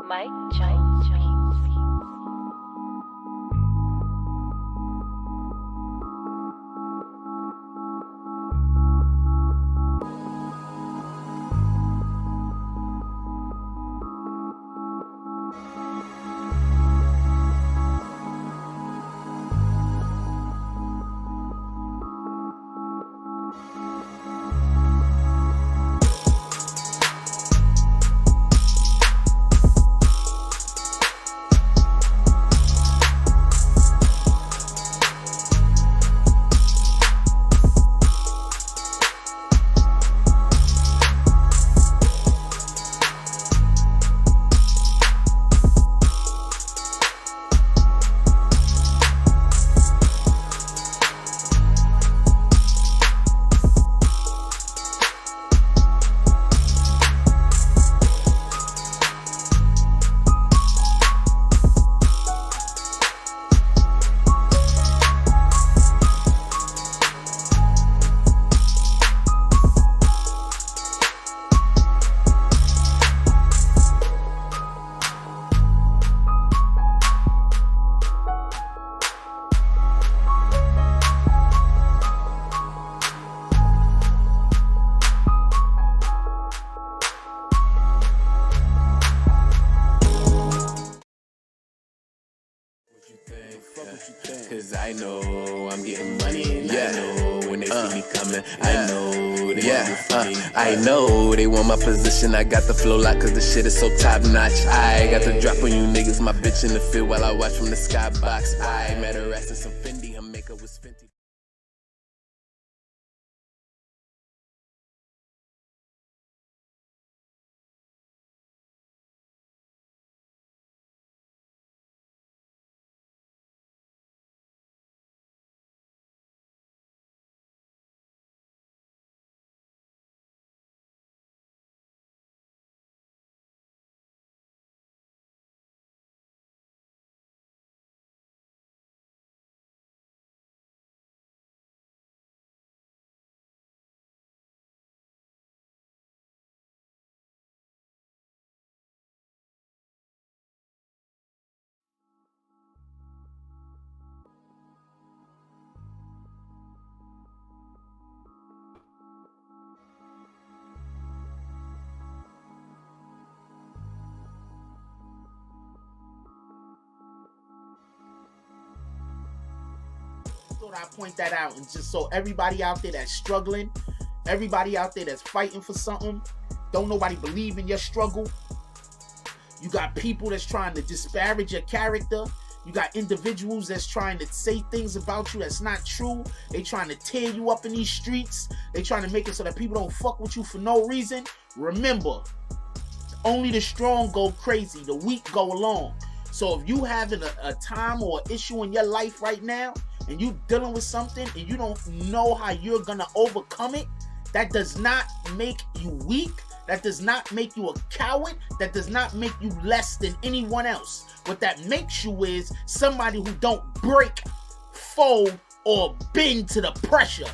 Mike Jones Beats. Cause I know I'm getting money and I know when they see me coming, I know they want me. I know they want my position. I got the flow lock cause the shit is so top notch. I got the drop on you niggas, my bitch in the field while I watch from the skybox. I met her ass in some Fendi, her makeup was Fenty. Thought I'd point that out, and just so everybody out there that's struggling, everybody out there that's fighting for something, don't nobody believe in your struggle. You got people that's trying to disparage your character. You got individuals that's trying to say things about you that's not true. They trying to tear you up in these streets. They trying to make it so that people don't fuck with you for no reason. Remember, only the strong go crazy, the weak go along. So if you having a time or an issue in your life right now, and you dealing with something and you don't know how you're gonna overcome it, that does not make you weak. That does not make you a coward. That does not make you less than anyone else. What that makes you is somebody who don't break, fold, or bend to the pressure.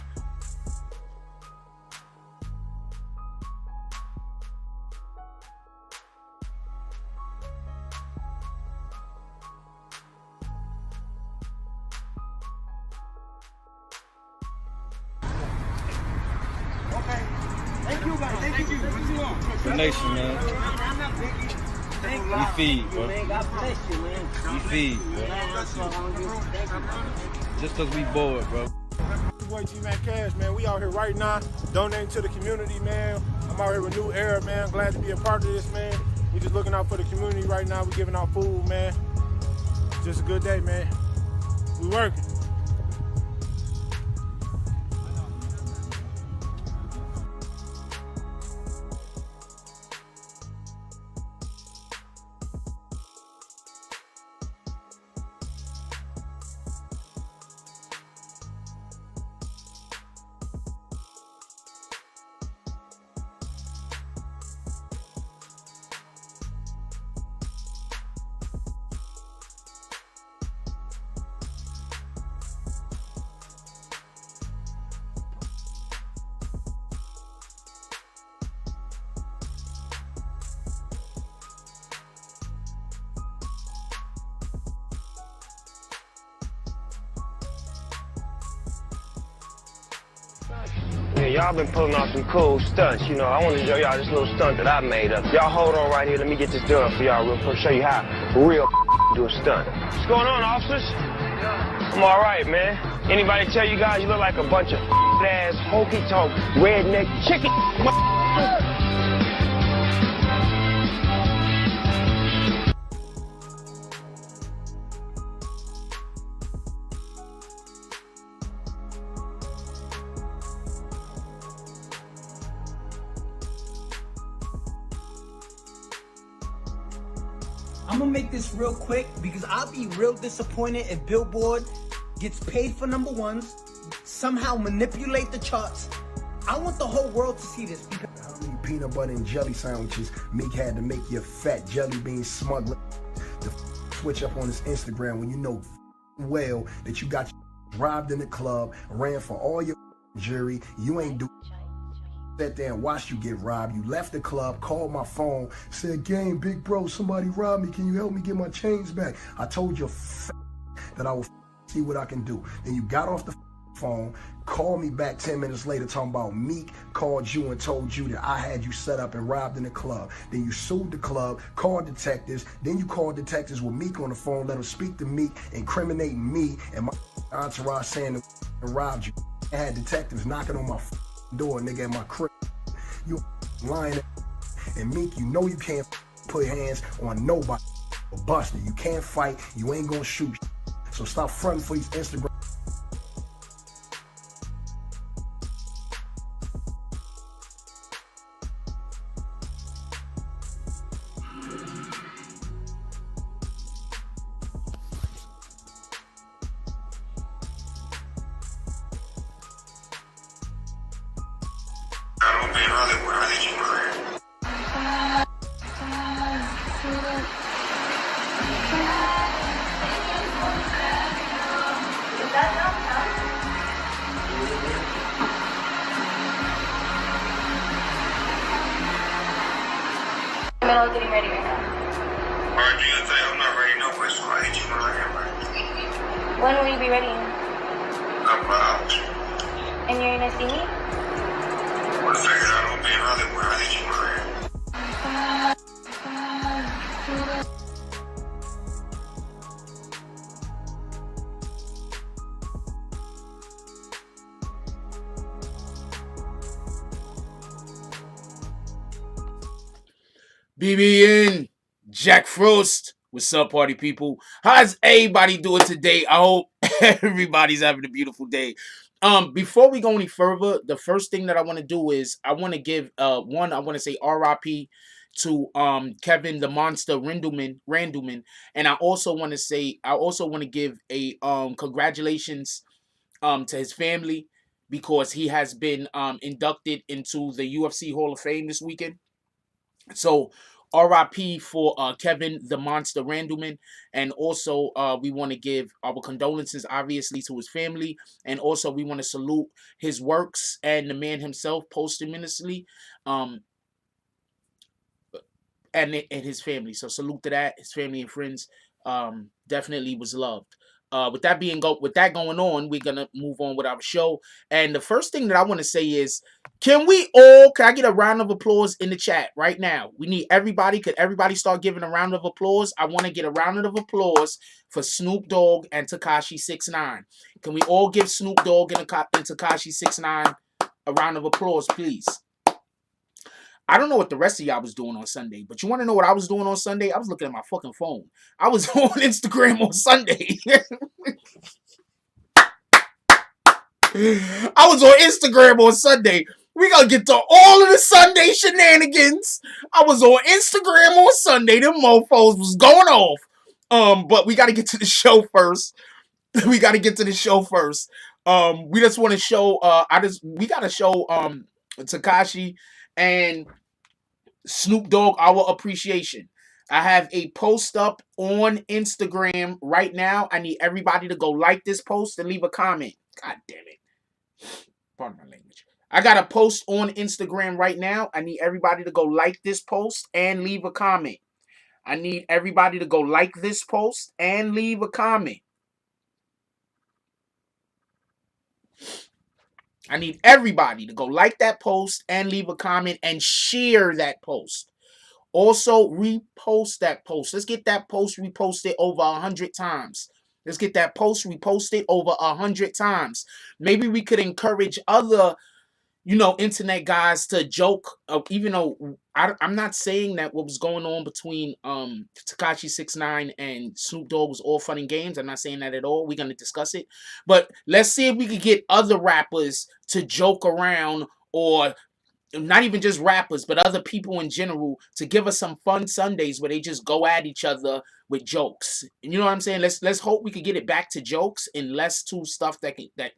The nation, man. We feed, bro. We feed, bro. Just cause we bored, bro. Boy T-Man Cash, man. We out here right now donating to the community, man. I'm out here with New Era, man. Glad to be a part of this, man. We just looking out for the community right now. We giving out food, man. Just a good day, man. We working. y'all been pulling off some cool stunts. You know, I want to show y'all this little stunt that I made up. Y'all hold on right here. Let me get this done for y'all real quick. Show you how real do a stunt. What's going on, officers? I'm all right, man. Anybody tell you guys you look like a bunch of ass, hokey-tonk, redneck chicken? I'm gonna make this real quick because I'll be real disappointed if Billboard gets paid for number ones, somehow manipulate the charts. I want the whole world to see this because how many peanut butter and jelly sandwiches Meek had to make your fat jelly bean smuggler to switch up on his Instagram when you know well that you got robbed in the club, ran for all your jury, you ain't do sat there and watched you get robbed. You left the club, called my phone, said, "Gang, big bro, somebody robbed me. Can you help me get my chains back?" I told your that I will see what I can do. Then you got off the phone, called me back 10 minutes later talking about Meek called you and told you that I had you set up and robbed in the club. Then you sued the club, called detectives. Then you called detectives with Meek on the phone, let them speak to Meek, incriminating me and my entourage saying that I robbed you. I had detectives knocking on my door, nigga, at my crib. You lying. And Meek, you know you can't put hands on nobody. Buster, you can't fight, you ain't gonna shoot. So stop fronting for these Instagram. Getting ready right now. Alright, do your thing. I'm not ready no way, so I hit you when I am ready. When will you be ready? About. And you're gonna see me? Well, figured out I'll be in Hollywood. I hit you when I am. BBN, Jack Frost. What's up, party people? How's everybody doing today? I hope everybody's having a beautiful day. Before we go any further, the first thing that I want to do is I want to give I want to say RIP to Kevin the Monster Randleman, and I also want to give a congratulations to his family because he has been inducted into the UFC Hall of Fame this weekend. So RIP for Kevin the Monster Randleman, and also we want to give our condolences obviously to his family, and also we want to salute his works and the man himself posthumously and his family. So salute to that, his family and friends. Definitely was loved. With that going on, we're gonna move on with our show. And the first thing that I want to say is, can I get a round of applause in the chat right now? We need everybody. Could everybody start giving a round of applause? I want to get a round of applause for Snoop Dogg and Tekashi 6ix9ine. Can we all give Snoop Dogg and Tekashi 6ix9ine a round of applause, please? I don't know what the rest of y'all was doing on Sunday, but you want to know what I was doing on Sunday? I was looking at my fucking phone. I was on Instagram on Sunday. I was on Instagram on Sunday. We gonna get to all of the Sunday shenanigans. I was on Instagram on Sunday. Them mofos was going off. But we gotta get to the show first. We just want to show we gotta show Tekashi and Snoop Dogg our appreciation. I have a post up on Instagram right now. I need everybody to go like this post and leave a comment. God damn it. Pardon my language. I got a post on Instagram right now. I need everybody to go like this post and leave a comment. I need everybody to go like this post and leave a comment. I need everybody to go like that post and leave a comment and share that post. Also, repost that post. Let's get that post reposted over 100 times. Let's get that post reposted over 100 times. Maybe we could encourage other, internet guys to joke. Even though I'm not saying that what was going on between Tekashi 6ix9ine and Snoop Dogg was all fun and games. I'm not saying that at all. We're gonna discuss it, but let's see if we could get other rappers to joke around, or not even just rappers, but other people in general, to give us some fun Sundays where they just go at each other with jokes. You know what I'm saying? Let's hope we could get it back to jokes and less to stuff that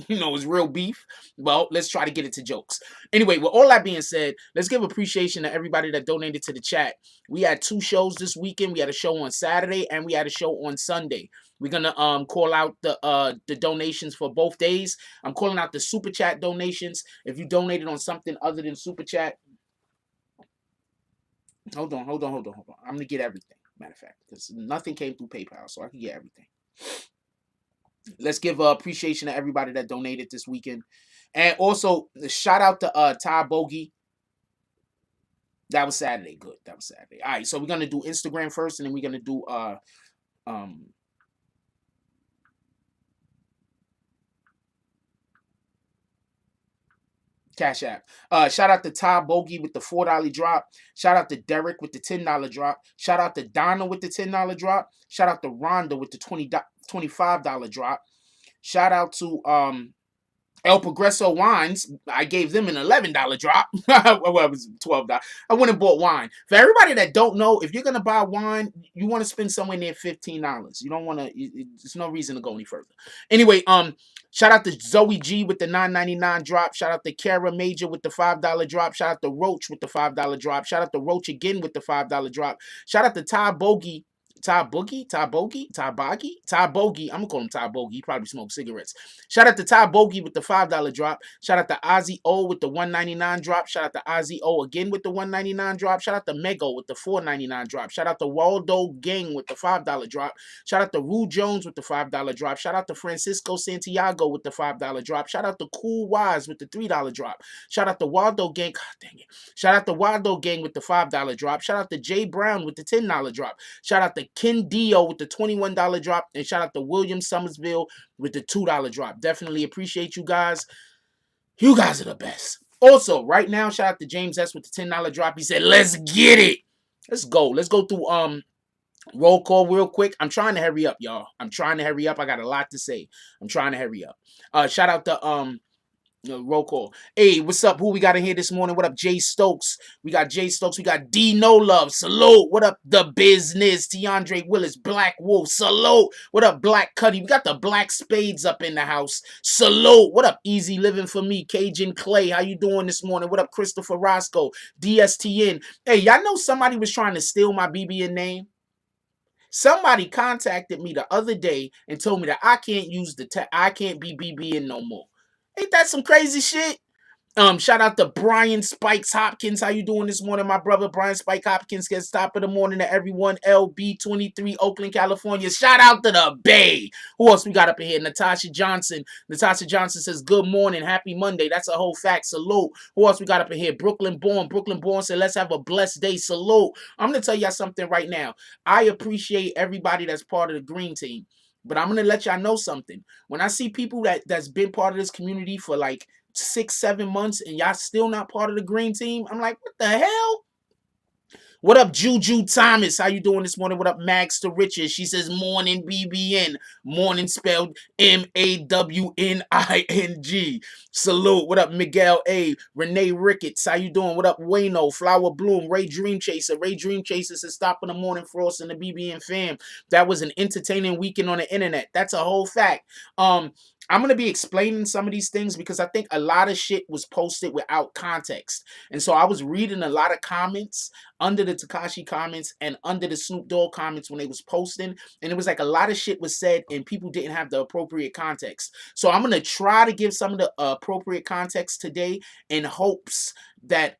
is real beef. Well, let's try to get it to jokes. Anyway, with all that being said, let's give appreciation to everybody that donated to the chat. We had 2 shows this weekend. We had a show on Saturday and we had a show on Sunday. We're gonna call out the donations for both days. I'm calling out the super chat donations. If you donated on something other than super chat, hold on. I'm gonna get everything. Matter of fact, because nothing came through PayPal, so I can get everything. Let's give appreciation to everybody that donated this weekend, and also shout out to Ty Bogey. That was Saturday. Good. That was Saturday. All right, so we're gonna do Instagram first, and then we're gonna do Cash App. Shout out to Ty Bogey with the $4 drop. Shout out to Derek with the $10 drop. Shout out to Donna with the $10 drop. Shout out to Rhonda with the $25 drop. Shout out to El Progreso Wines. I gave them an $11 drop. Well, it was $12. I went and bought wine. For everybody that don't know, if you're gonna buy wine, you want to spend somewhere near $15. You don't want to. There's no reason to go any further. Anyway, shout out to Zoe G with the $9.99 drop. Shout out to Kara Major with the $5 drop. Shout out to Roach with the $5 drop. Shout out to Roach again with the $5 drop. Shout out to Ty Bogey. Ty Bogey. I'm gonna call him Ty Bogey. He probably smokes cigarettes. Shout out to Ty Bogey with the $5 drop. Shout out to Ozzy O with the $1.99 drop. Shout out to Ozzy O again with the $1.99 drop. Shout out to Mego with the $4.99 drop. Shout out to Waldo Gang with the $5 drop. Shout out to Rue Jones with the $5 drop. Shout out to Francisco Santiago with the $5 drop. Shout out to Cool Wise with the $3 drop. Shout out to Waldo Gang. God dang it. Shout out to Waldo Gang with the $5 drop. Shout out to Jay Brown with the $10 drop. Shout out to Ken Dio with the $21 drop. And shout out to William Summersville with the $2 drop. Definitely appreciate you guys. You guys are the best. Also, right now, shout out to James S with the $10 drop. He said, let's get it. Let's go. Let's go through roll call real quick. I'm trying to hurry up, y'all. I'm trying to hurry up. I got a lot to say. I'm trying to hurry up. Shout out to roll call. Hey, what's up? Who we got in here this morning? What up, Jay Stokes? We got Jay Stokes. We got D No Love. Salute. What up, The Business? Tiandre Willis. Black Wolf. Salute. What up, Black Cuddy? We got the Black Spades up in the house. Salute. What up, Easy Living for Me? Cajun Clay. How you doing this morning? What up, Christopher Roscoe? DSTN. Hey, y'all know somebody was trying to steal my BBN name? Somebody contacted me the other day and told me that I can't use I can't be BBN no more. Ain't that some crazy shit? Shout out to Brian Spikes Hopkins. How you doing this morning, my brother? Brian Spike Hopkins gets top of the morning to everyone. LB23, Oakland, California. Shout out to the Bay. Who else we got up in here? Natasha Johnson. Natasha Johnson says, good morning. Happy Monday. That's a whole fact. Salute. Who else we got up in here? Brooklyn Born. Brooklyn Born said, let's have a blessed day. Salute. I'm going to tell y'all something right now. I appreciate everybody that's part of the green team. But I'm going to let y'all know something. When I see people that's been part of this community for like 6-7 months and y'all still not part of the green team, I'm like, what the hell? What up, Juju Thomas? How you doing this morning? What up, Max to Riches? She says morning BBN. Morning spelled MAWNING. Salute. What up, Miguel A? Renee Ricketts. How you doing? What up, Wayno? Flower Bloom. Ray Dream Chaser. Ray Dream Chaser says stop in the morning for us and the BBN fam. That was an entertaining weekend on the internet. That's a whole fact. I'm going to be explaining some of these things because I think a lot of shit was posted without context. And so I was reading a lot of comments under the Tekashi comments and under the Snoop Dogg comments when they was posting. And it was like a lot of shit was said and people didn't have the appropriate context. So I'm going to try to give some of the appropriate context today in hopes that,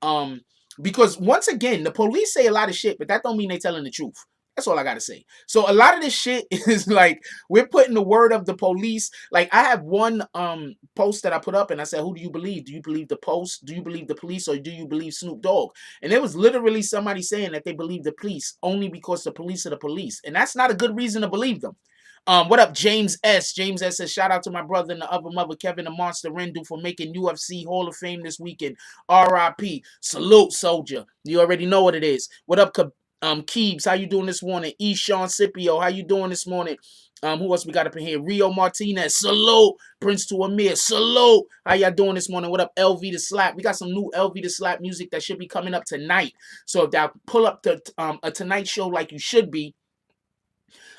because once again, the police say a lot of shit, but that don't mean they telling the truth. That's all I gotta say. So a lot of this shit is like we're putting the word of the police. Like I have one post that I put up and I said, who do you believe? Do you believe the post? Do you believe the police, or do you believe Snoop Dogg? And there was literally somebody saying that they believe the police only because the police are the police. And that's not a good reason to believe them. What up, James S? James S says, shout out to my brother and the other mother, Kevin the Monster Rendu, for making UFC Hall of Fame this weekend. R.I.P. Salute, soldier. You already know what it is. What up, Keebs? How you doing this morning? Sean Scipio, how you doing this morning? Who else we got up in here? Rio Martinez, salute. Prince to Amir, salute. How y'all doing this morning? What up, LV the Slap? We got some new LV the Slap music that should be coming up tonight. So if y'all pull up the a Tonight Show like you should be,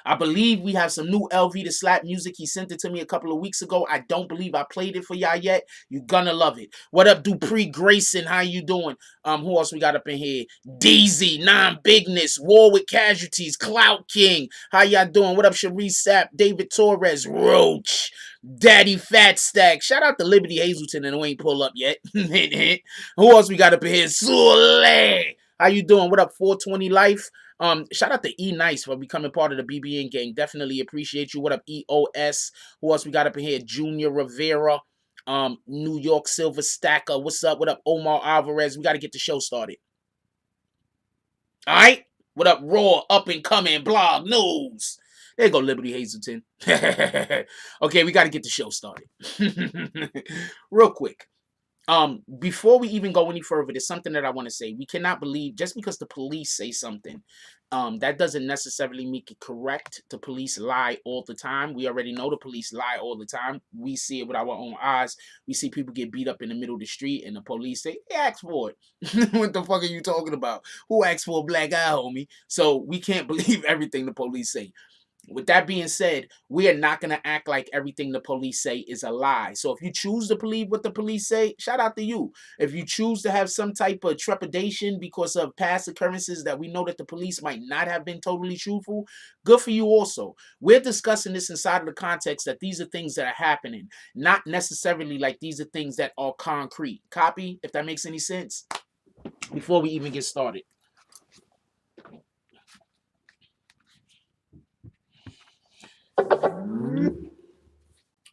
I believe we have some new LV the Slap music. He sent it to me a couple of weeks ago. I don't believe I played it for y'all yet. You gonna love it. What up, Dupree Grayson? How you doing? Who else we got up in here? DZ, Non-Bigness, War with Casualties, Clout King. How y'all doing? What up, Sharice Sapp, David Torres, Roach, Daddy Fat Stack. Shout out to Liberty Hazelton and who ain't pull up yet. Who else we got up in here? Sule. How you doing? What up, 420 Life? Shout out to E Nice for becoming part of the BBN gang. Definitely appreciate you. What up, EOS? Who else we got up in here? Junior Rivera, New York Silver Stacker. What's up? What up, Omar Alvarez? We got to get the show started. All right. What up, Raw, up and coming, blog news. There you go, Liberty Hazelton. Okay, we got to get the show started. Real quick. Before we even go any further, there's something that I want to say. We cannot believe just because the police say something, that doesn't necessarily make it correct. The police lie all the time. We already know the police lie all the time. We see it with our own eyes. We see people get beat up in the middle of the street and the police say, hey, ask for it. What the fuck are you talking about? Who asked for a black eye, homie? So we can't believe everything the police say. With that being said, we are not going to act like everything the police say is a lie. So if you choose to believe what the police say, shout out to you. If you choose to have some type of trepidation because of past occurrences that we know that the police might not have been totally truthful, good for you also. We're discussing this inside of the context that these are things that are happening, not necessarily like these are things that are concrete. Copy, if that makes any sense, before we even get started.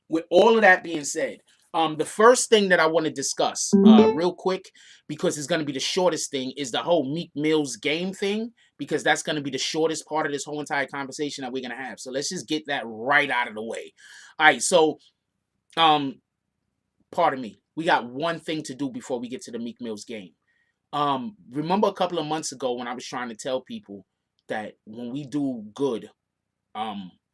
With all of that being said, the first thing that I want to discuss real quick, because it's going to be the shortest thing, is the whole Meek Mill's game thing, because that's going to be the shortest part of this whole entire conversation that we're going to have. So let's just get that right out of the way. All right, so pardon me. We got one thing to do before we get to the Meek Mill's game. Remember a couple of months ago when I was trying to tell people that when we do good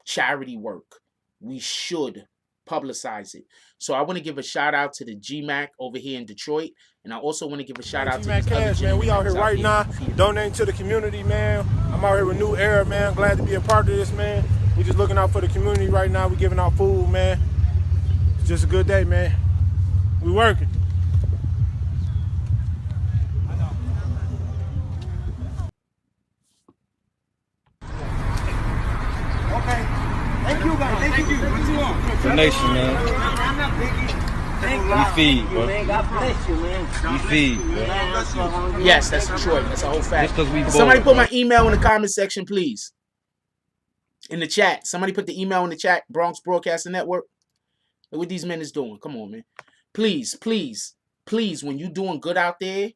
charity work, we should publicize it. So I want to give a shout out to the GMAC over here in Detroit, and I also want to give a shout out to GMAC Cash, man. We out here right now, donating to the community, man. I'm out here with New Era, man. Glad to be a part of this, man. We just looking out for the community right now. We giving out food, man. It's just a good day, man. We working. Okay. Thank you, guys. Thank you. What you want? Donation, man. I'm not biggie. We feed, bro. Man, God bless you, man. We feed, bro. Yes, that's Detroit. That's a whole fact. Just 'cause we bored, Somebody put bro. my email in the comment section, please. In the chat. Somebody put the email in the chat. Bronx Broadcasting Network. Look what these men is doing. Come on, man. Please, please, please, when you're doing good out there,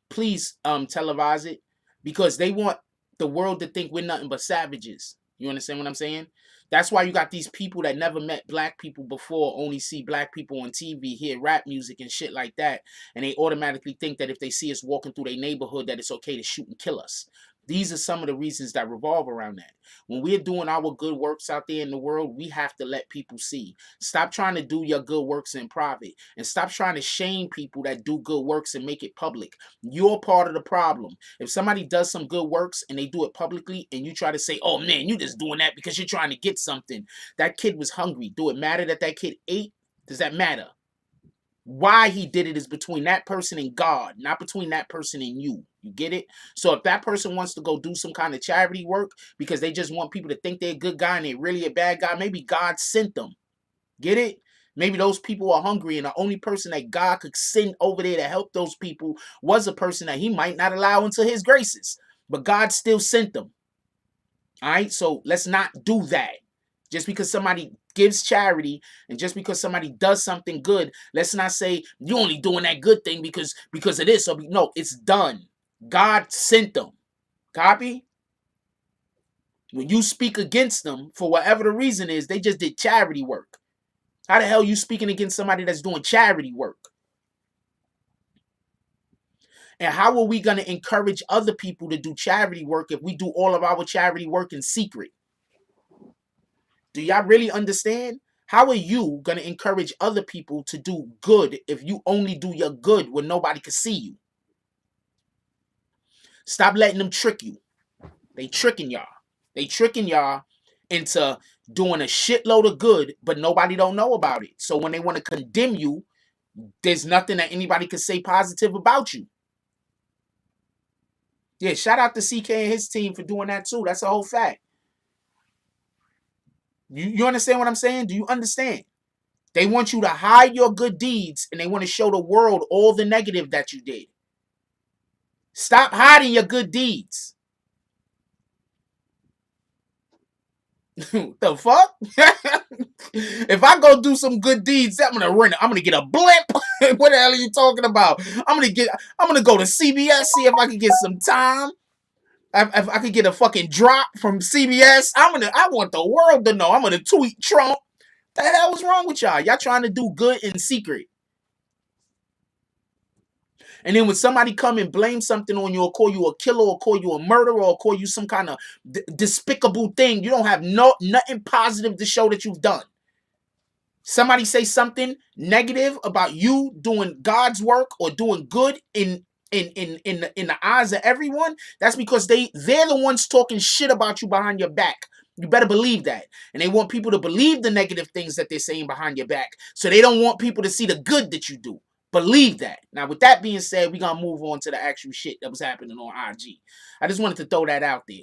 please televise it, because they want the world to think we're nothing but savages. You understand what I'm saying? That's why you got these people that never met black people before, only see black people on TV, hear rap music and shit like that, and they automatically think that if they see us walking through their neighborhood that it's okay to shoot and kill us. These are some of the reasons that revolve around that. When we're doing our good works out there in the world, we have to let people see. Stop trying to do your good works in private, and stop trying to shame people that do good works and make it public. You're part of the problem. If somebody does some good works and they do it publicly and you try to say, oh man, you just doing that because you're trying to get something. That kid was hungry. Do it matter that that kid ate? Does that matter? Why he did it is between that person and God, not between that person and you. You get it? So if that person wants to go do some kind of charity work because they just want people to think they're a good guy and they're really a bad guy, maybe God sent them. Get it? Maybe those people are hungry and the only person that God could send over there to help those people was a person that he might not allow into his graces. But God still sent them. All right, so let's not do that. Just because somebody gives charity and just because somebody does something good, let's not say you only doing that good thing because of this. Or no, it's done. God sent them. Copy? When you speak against them for whatever the reason is, they just did charity work. How the hell are you speaking against somebody that's doing charity work? And how are we going to encourage other people to do charity work if we do all of our charity work in secret? Do y'all really understand? How are you going to encourage other people to do good if you only do your good when nobody can see you? Stop letting them trick you. They tricking y'all. They tricking y'all into doing a shitload of good, but nobody don't know about it. So when they want to condemn you, there's nothing that anybody can say positive about you. Yeah, shout out to CK and his team for doing that too. That's a whole fact. You understand what I'm saying? Do you understand? They want you to hide your good deeds and they want to show the world all the negative that you did. Stop hiding your good deeds. The fuck? If I go do some good deeds, I'm gonna get a blip. What the hell are you talking about? I'm gonna go to CBS, see if I can get some time. If I could get a fucking drop from CBS, I want the world to know. I'm gonna tweet Trump. The hell was wrong with y'all? Y'all trying to do good in secret. And then when somebody come and blame something on you or call you a killer or call you a murderer or call you some kind of despicable thing, you don't have nothing positive to show that you've done. Somebody say something negative about you doing God's work or doing good in the eyes of everyone, that's because they're the ones talking shit about you behind your back. You better believe that. And they want people to believe the negative things that they're saying behind your back. So they don't want people to see the good that you do. Believe that. Now, with that being said, we're going to move on to the actual shit that was happening on IG. I just wanted to throw that out there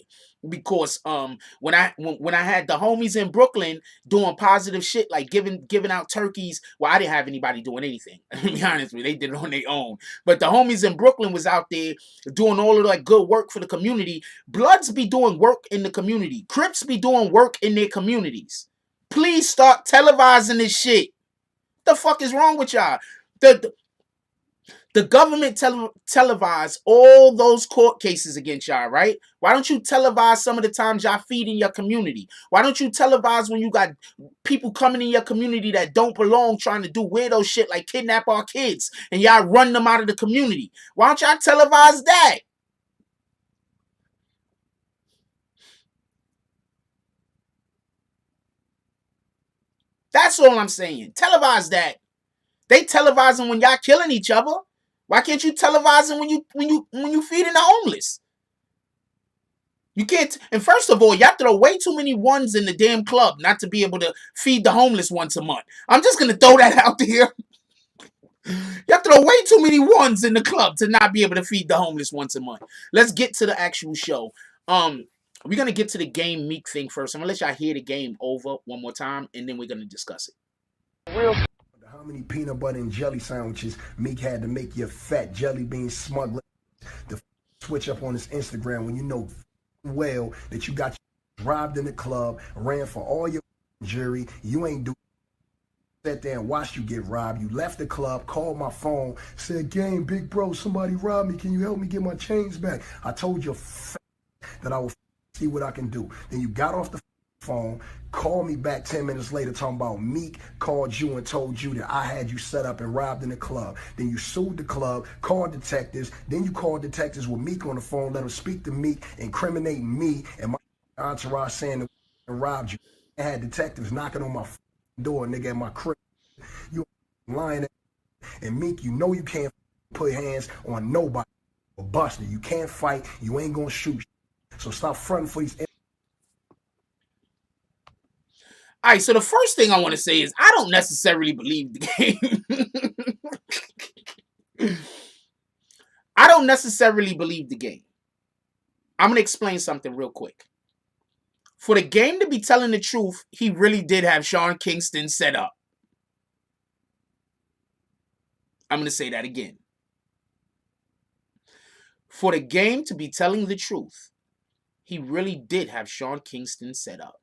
because when I had the homies in Brooklyn doing positive shit like giving out turkeys, well, I didn't have anybody doing anything. To be honest with you, they did it on their own. But the homies in Brooklyn was out there doing all of that good work for the community. Bloods be doing work in the community. Crips be doing work in their communities. Please start televising this shit. The fuck is wrong with y'all? The government televised all those court cases against y'all, right? Why don't you televise some of the times y'all feed in your community? Why don't you televise when you got people coming in your community that don't belong trying to do weirdo shit like kidnap our kids and y'all run them out of the community? Why don't y'all televise that? That's all I'm saying. Televise that. They televising when y'all killing each other. Why can't you televise them when you feeding the homeless? You can't. And first of all, y'all throw way too many ones in the damn club not to be able to feed the homeless once a month. I'm just gonna throw that out there. Y'all throw way too many ones in the club to not be able to feed the homeless once a month. Let's get to the actual show. We're gonna get to the game Meek thing first. I'm gonna let y'all hear the game over one more time, and then we're gonna discuss it. How many peanut butter and jelly sandwiches Meek had to make your fat jelly bean smuggler to switch up on his Instagram when you know well that you got robbed in the club, ran for all your jury, you ain't do sat there and watched you get robbed. You left the club, called my phone, said, "Gang, big bro, somebody robbed me. Can you help me get my chains back?" I told your that I will see what I can do. Then you got off the phone, called me back 10 minutes later talking about Meek called you and told you that I had you set up and robbed in the club. Then you sued the club, called detectives. Then you called detectives with Meek on the phone, let them speak to Meek, incriminate me and my entourage saying that I robbed you. I had detectives knocking on my door, nigga, at my crib. You lying. And Meek, you know you can't put hands on nobody. Or Buster, you can't fight. You ain't gonna shoot. So stop fronting for these. All right, so the first thing I want to say is I don't necessarily believe the game. I don't necessarily believe the game. I'm going to explain something real quick. For the game to be telling the truth, he really did have Sean Kingston set up. I'm going to say that again. For the game to be telling the truth, He really did have Sean Kingston set up.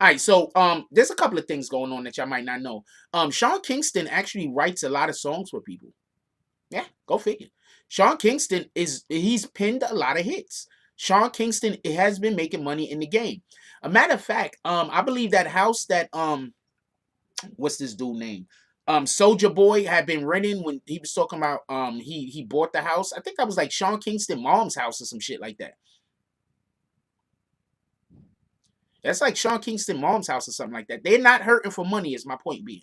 All right, so there's a couple of things going on that y'all might not know. Sean Kingston actually writes a lot of songs for people. Yeah, go figure. Sean Kingston he's pinned a lot of hits. Sean Kingston has been making money in the game. A matter of fact, I believe that house that what's this dude name? Soldier Boy had been renting when he was talking about he bought the house. I think that was like Sean Kingston mom's house or some shit like that. That's like Sean Kingston mom's house or something like that. They're not hurting for money, is my point being.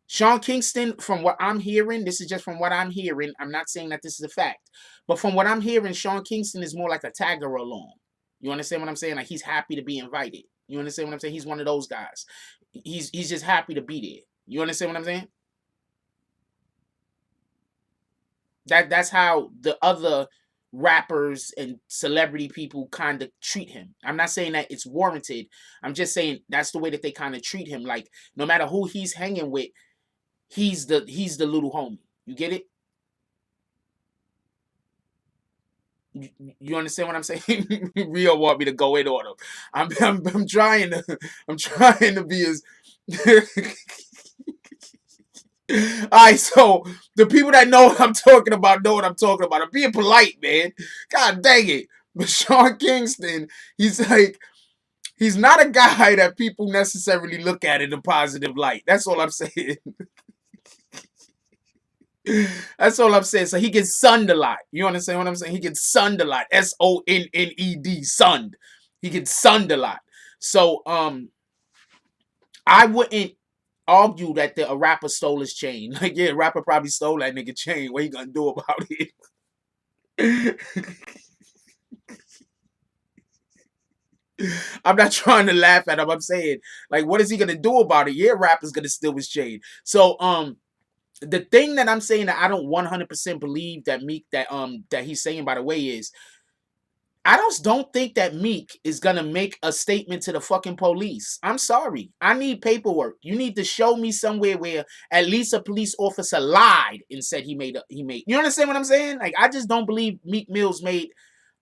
Sean Kingston, from what I'm hearing, this is just from what I'm hearing. I'm not saying that this is a fact, but from what I'm hearing, Sean Kingston is more like a tagger along. You understand what I'm saying? Like, he's happy to be invited. You understand what I'm saying? He's one of those guys. He's just happy to be there. You understand what I'm saying? That's how the other rappers and celebrity people kind of treat him. I'm not saying that it's warranted. I'm just saying that's the way that they kind of treat him. Like, no matter who he's hanging with, he's the little homie. You get it? You understand what I'm saying? Rio want me to go in on him. I'm trying to be as all right, so the people that know what I'm talking about know what I'm talking about. I'm being polite, man. God dang it. But Sean Kingston, he's not a guy that people necessarily look at in a positive light. That's all I'm saying. That's all I'm saying. So he gets sunned a lot. You understand what I'm saying? He gets sunned a lot. SONNED, sunned. He gets sunned a lot. So I wouldn't argue that a rapper stole his chain. Like, yeah, rapper probably stole that nigga chain. What he gonna do about it? I'm not trying to laugh at him. I'm saying, like, what is he gonna do about it? Yeah, rapper's gonna steal his chain. So the thing that I'm saying that I don't 100% believe that Meek that he's saying, by the way, is I just don't think that Meek is gonna make a statement to the fucking police. I'm sorry. I need paperwork. You need to show me somewhere where at least a police officer lied and said he made. You understand what I'm saying? Like, I just don't believe Meek Mill's made.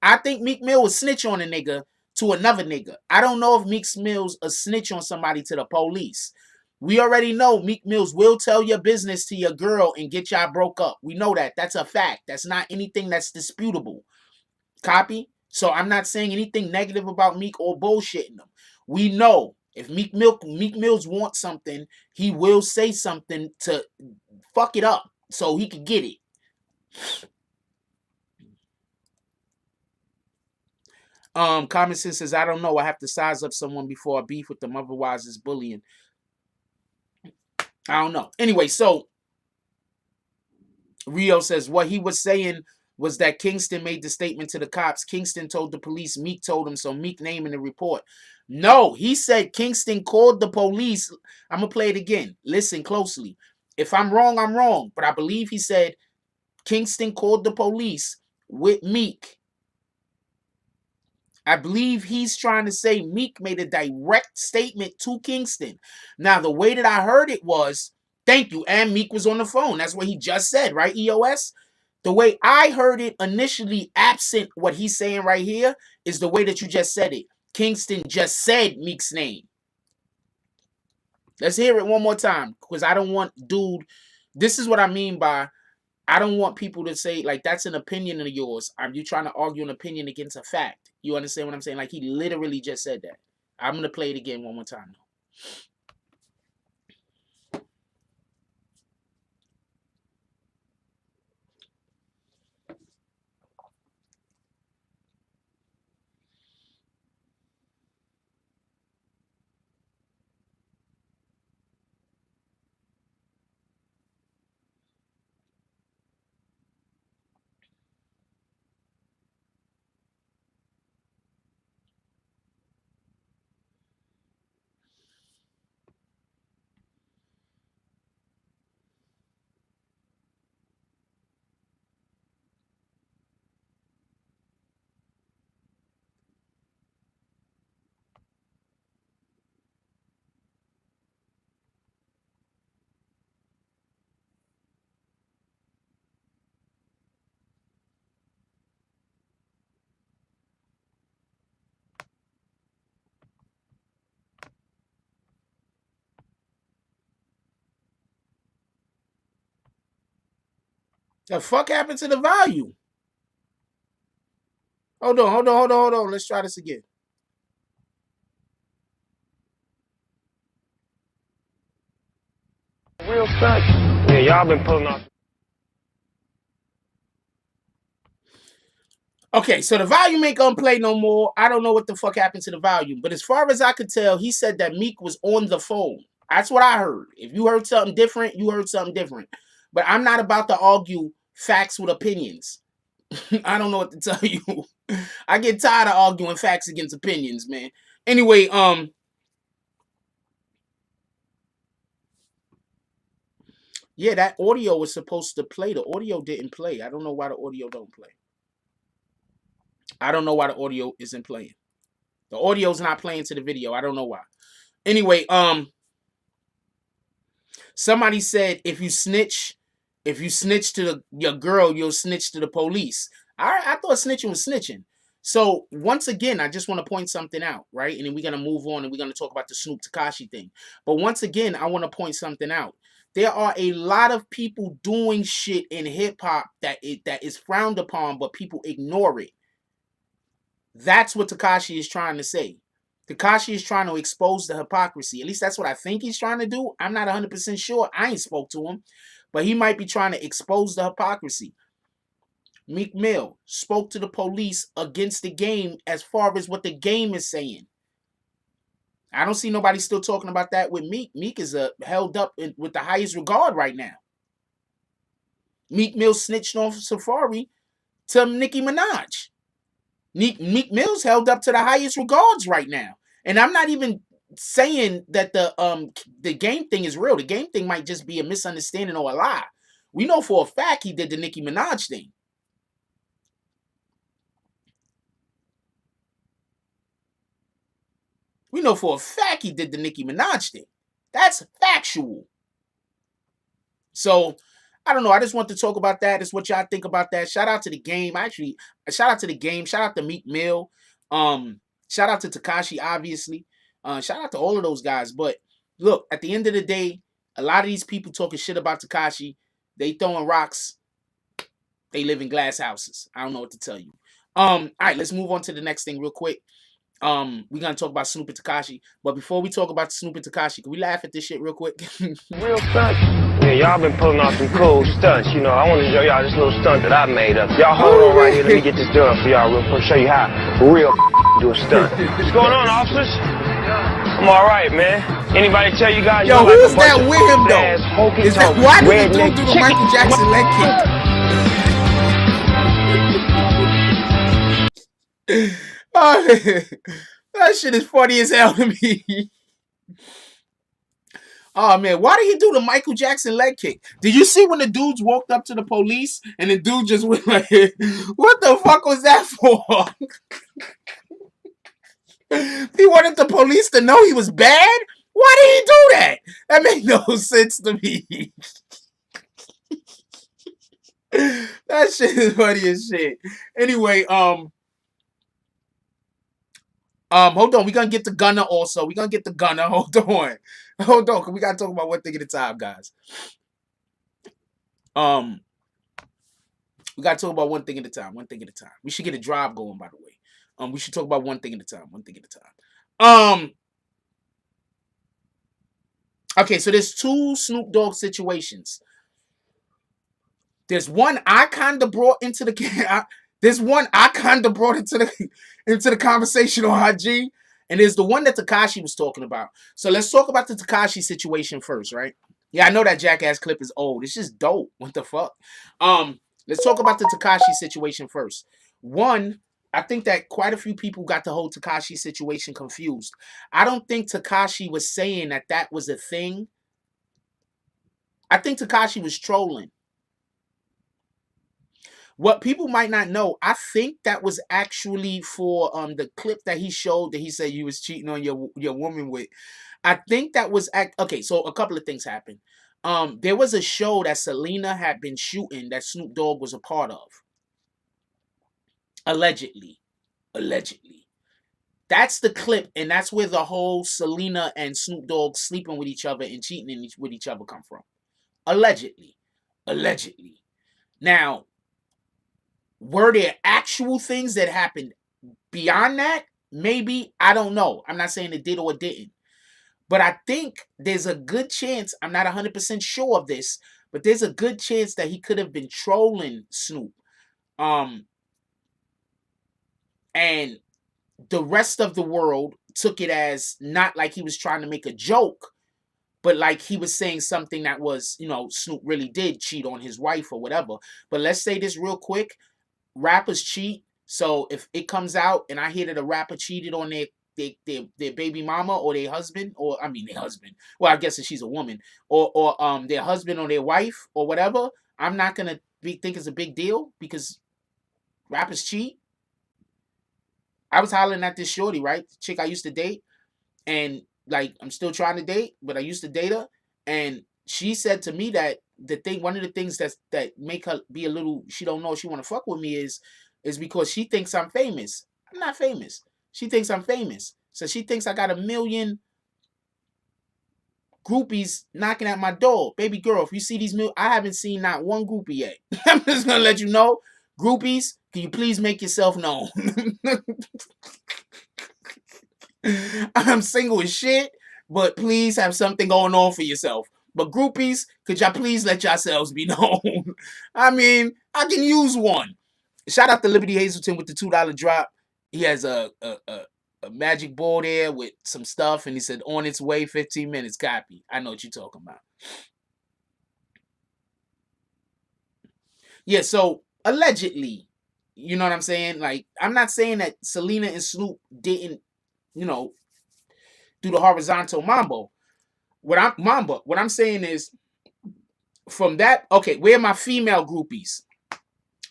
I think Meek Mill was snitch on a nigga to another nigga. I don't know if Meek Mill's a snitch on somebody to the police. We already know Meek Mills will tell your business to your girl and get y'all broke up. We know that. That's a fact. That's not anything that's disputable. Copy? So I'm not saying anything negative about Meek or bullshitting them. We know if Meek Mills wants something, he will say something to fuck it up so he can get it. Common Sense says, I don't know. I have to size up someone before I beef with them. Otherwise, it's bullying. I don't know. Anyway, so Rio says what he was saying was that Kingston made the statement to the cops. Kingston told the police. Meek told him, so Meek named in the report. No, he said Kingston called the police. I'm going to play it again. Listen closely. If I'm wrong, I'm wrong. But I believe he said Kingston called the police with Meek. I believe he's trying to say Meek made a direct statement to Kingston. Now, the way that I heard it was, thank you, and Meek was on the phone. That's what he just said, right, EOS? The way I heard it initially, absent what he's saying right here, is the way that you just said it. Kingston just said Meek's name. Let's hear it one more time, because I don't want, dude, this is what I mean by, I don't want people to say, like, that's an opinion of yours. Are you trying to argue an opinion against a fact? You understand what I'm saying? Like, he literally just said that. I'm going to play it again one more time, though. The fuck happened to the volume? Hold on. Let's try this again. Real stunt. Yeah, y'all been pulling off. Okay, so the volume ain't gonna play no more. I don't know what the fuck happened to the volume, but as far as I could tell, he said that Meek was on the phone. That's what I heard. If you heard something different, you heard something different. But I'm not about to argue facts with opinions. I don't know what to tell you. I get tired of arguing facts against opinions, man. Anyway, yeah, that audio was supposed to play. The audio didn't play. I don't know why the audio don't play. I don't know why the audio isn't playing. The audio's not playing to the video. I don't know why. Anyway, somebody said if you snitch to your girl, you'll snitch to the police. I thought snitching was snitching. So once again, I just want to point something out, right? And then we're gonna move on and we're gonna talk about the Snoop Tekashi thing. But once again, I want to point something out. There are a lot of people doing shit in hip hop that is frowned upon, but people ignore it. That's what Tekashi is trying to say. Tekashi is trying to expose the hypocrisy. At least that's what I think he's trying to do. I'm not 100% sure. I ain't spoke to him. But he might be trying to expose the hypocrisy. Meek Mill spoke to the police against the game as far as what the game is saying. I don't see nobody still talking about that with Meek. Meek is held up with the highest regard right now. Meek Mill snitched on Safari to Nicki Minaj. Meek Mill's held up to the highest regards right now. And I'm not even saying that the game thing is real. The game thing might just be a misunderstanding or a lie. We know for a fact he did the Nicki Minaj thing. We know for a fact he did the Nicki Minaj thing. That's factual. So, I don't know. I just want to talk about that. It's what y'all think about that. Shout out to the game. Actually, shout out to the game. Shout out to Meek Mill. Shout out to Tekashi, obviously. Shout out to all of those guys. But look, at the end of the day, a lot of these people talking shit about Tekashi, they throwing rocks. They live in glass houses. I don't know what to tell you. All right, let's move on to the next thing real quick. We're gonna talk about Snoop and Tekashi. But before we talk about Snoop and Tekashi, can we laugh at this shit real quick? Real stunt. Yeah, y'all been pulling off some cool stunts. You know, I want to show y'all this little stunt that I made up. Y'all hold on right here. Let me get this done for y'all real quick. Show you how real do a stunt. What's going on, officers? I'm all right, man. Anybody tell you guys? Yo, like who's that with him though? Is that why did the dude do the Michael Jackson leg kick? Oh, that shit is funny as hell to me. Oh man, why did he do the Michael Jackson leg kick? Did you see when the dudes walked up to the police and the dude just went like, what the fuck was that for? He wanted the police to know he was bad? Why did he do that? That made no sense to me. That shit is funny as shit. Anyway, hold on. We're going to get the gunner also. We're going to get the gunner. Hold on. Hold on. We got to talk about one thing at a time, guys. We got to talk about one thing at a time. One thing at a time. We should get a drive going, by the way. We should talk about one thing at a time. One thing at a time. Okay, so there's two Snoop Dogg situations. There's one I kind of brought into the there's one I kind of brought into the conversation on IG, and there's the one that Tekashi was talking about. So let's talk about the Tekashi situation first, right? Yeah, I know that jackass clip is old. It's just dope. What the fuck? Let's talk about the Tekashi situation first. One, I think that quite a few people got the whole Tekashi situation confused. I don't think Tekashi was saying that that was a thing. I think Tekashi was trolling. What people might not know, I think that was actually for the clip that he showed that he said you was cheating on your woman with. I think that was okay. So a couple of things happened. There was a show that Selena had been shooting that Snoop Dogg was a part of. Allegedly. That's the clip, and that's where the whole Selena and Snoop Dogg sleeping with each other and cheating with each other come from. Allegedly. Now, were there actual things that happened beyond that? Maybe. I don't know. I'm not saying it did or it didn't. But I think there's a good chance, I'm not 100% sure of this, but there's a good chance that he could have been trolling Snoop. And the rest of the world took it as not like he was trying to make a joke, but like he was saying something that was, Snoop really did cheat on his wife or whatever. But let's say this real quick. Rappers cheat. So if it comes out and I hear that a rapper cheated on their baby mama or their husband, or I mean their husband. Well, I guess if she's a woman, or their husband or their wife or whatever, I'm not gonna think it's a big deal because rappers cheat. I was hollering at this shorty, right? The chick I used to date, and like I'm still trying to date, but I used to date her, and she said to me that one of the things that make her be a little, she don't know if she want to fuck with me is because she thinks I'm famous. I'm not famous. She thinks I'm famous. So she thinks I got 1 million groupies knocking at my door. Baby girl, if you see these I haven't seen not one groupie yet. I'm just gonna let you know. Groupies, can you please make yourself known? I'm single as shit, but please have something going on for yourself. But groupies, could y'all please let yourselves be known? I mean, I can use one. Shout out to Liberty Hazelton with the $2 drop. He has a magic ball there with some stuff, and he said, on its way, 15 minutes, copy. I know what you're talking about. Yeah, so allegedly, you know what I'm saying? Like, I'm not saying that Selena and Snoop didn't, do the horizontal mambo. What I'm saying is, from that, okay, where are my female groupies?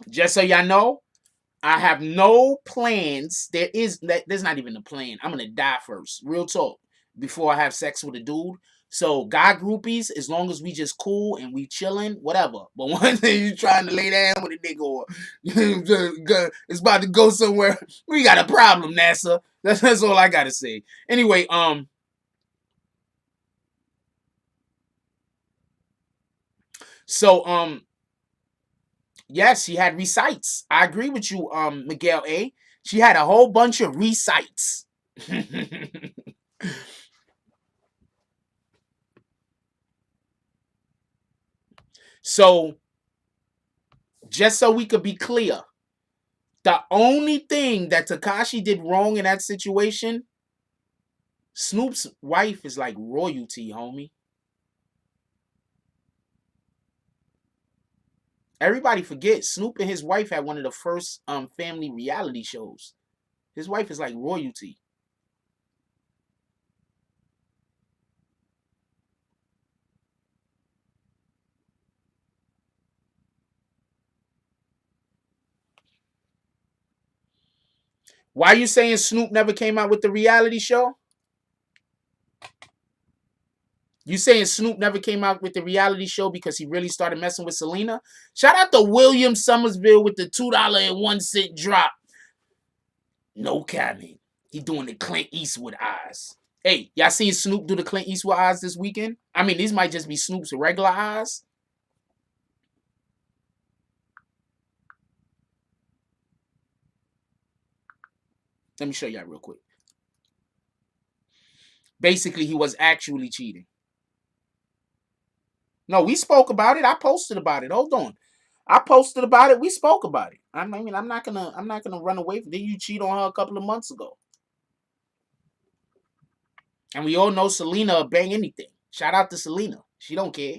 Just so y'all know, I have no plans. There's not even a plan. I'm gonna die first, real talk, before I have sex with a dude. So guy groupies, as long as we just cool and we chilling, whatever. But one thing you trying to lay down with a nigga or it's about to go somewhere, we got a problem, NASA. That's all I gotta say. Anyway, so yes, she had recites. I agree with you, Miguel A. She had a whole bunch of recites. So, just so we could be clear, the only thing that Tekashi did wrong in that situation, Snoop's wife is like royalty, homie. Everybody forgets Snoop and his wife had one of the first family reality shows. His wife is like royalty. Why are you saying Snoop never came out with the reality show? You saying Snoop never came out with the reality show because he really started messing with Selena? Shout out to William Somersville with the $2.01 drop. No comment. He doing the Clint Eastwood eyes. Hey, y'all seen Snoop do the Clint Eastwood eyes this weekend? I mean, these might just be Snoop's regular eyes. Let me show y'all real quick. Basically, he was actually cheating. No, we spoke about it. I posted about it. Hold on. I posted about it. We spoke about it. I mean, I'm not gonna run away from it. Didn't you cheat on her a couple of months ago? And we all know Selena will bang anything. Shout out to Selena. She don't care.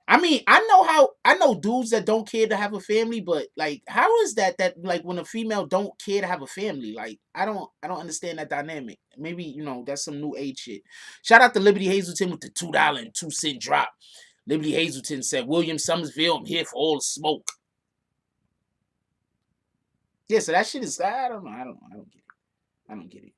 I mean, I know dudes that don't care to have a family, but like, how is that like when a female don't care to have a family? Like, I don't understand that dynamic. Maybe, that's some new age shit. Shout out to Liberty Hazelton with the $2.02 drop. Liberty Hazelton said, William Somersville, I'm here for all the smoke. Yeah, so that shit is, I don't know. I don't get it. I don't get it.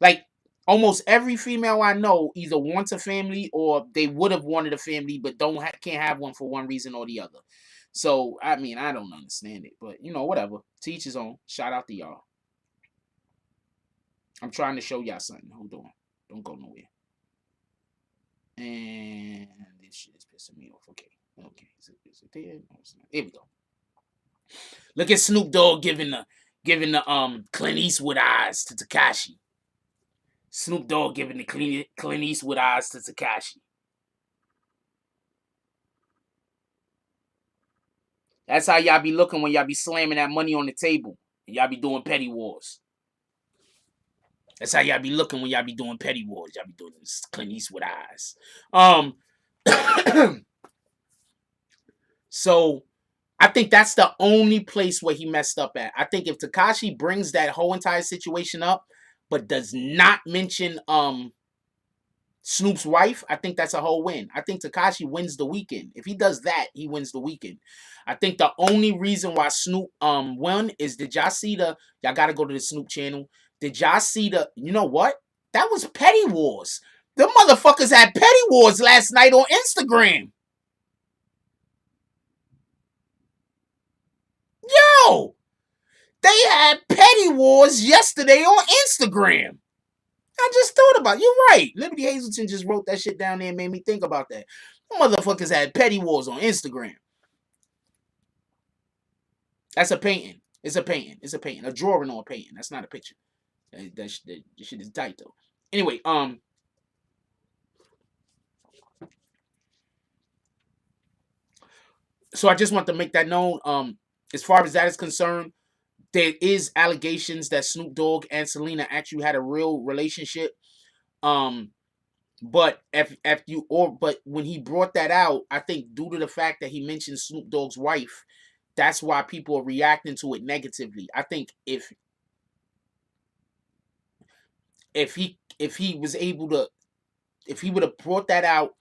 Like, almost every female I know either wants a family or they would have wanted a family but can't have one for one reason or the other. So, I mean, I don't understand it. But, whatever. To each his own. Shout out to y'all. I'm trying to show y'all something. Hold on. Don't go nowhere. And this shit is pissing me off. Okay. Is it there? No, it's not. Here we go. Look at Snoop Dogg giving the Clint Eastwood eyes to Tekashi. Snoop Dogg giving the Clint Eastwood eyes to Tekashi. That's how y'all be looking when y'all be slamming that money on the table and y'all be doing petty wars. That's how y'all be looking when y'all be doing petty wars. Y'all be doing this Clint Eastwood eyes. So I think that's the only place where he messed up at. I think if Tekashi brings that whole entire situation up, but does not mention Snoop's wife, I think that's a whole win. I think Tekashi wins the weekend. If he does that, he wins the weekend. I think the only reason why Snoop won is, did y'all see y'all gotta go to the Snoop channel. Did y'all see you know what? That was petty wars. The motherfuckers had petty wars last night on Instagram. Yo! They had petty wars yesterday on Instagram. I just thought about it. You're right. Liberty Hazelton just wrote that shit down there and made me think about that. The motherfuckers had petty wars on Instagram. That's a painting. It's a painting. It's a painting. A drawing on a painting. That's not a picture. That shit is tight though. Anyway, so I just want to make that known. As far as that is concerned, there is allegations that Snoop Dogg and Selena actually had a real relationship. But but when he brought that out, I think due to the fact that he mentioned Snoop Dogg's wife, that's why people are reacting to it negatively. I think if he was able to, if he would have brought that out,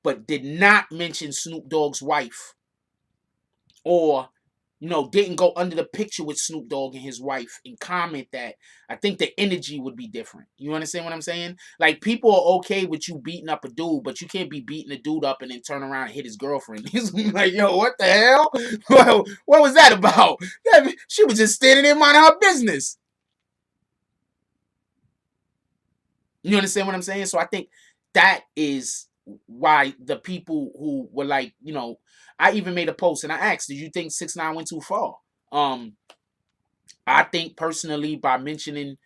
but did not mention Snoop Dogg's wife, or didn't go under the picture with Snoop Dogg and his wife and comment that, I think the energy would be different. You understand what I'm saying? Like, people are okay with you beating up a dude, but you can't be beating a dude up and then turn around and hit his girlfriend. He's like, yo, what the hell? Well, what was that about? She was just standing there minding her business. You understand what I'm saying? So I think that is why the people who were like, I even made a post and I asked, did you think 6ix9ine went too far? I think personally, by mentioning,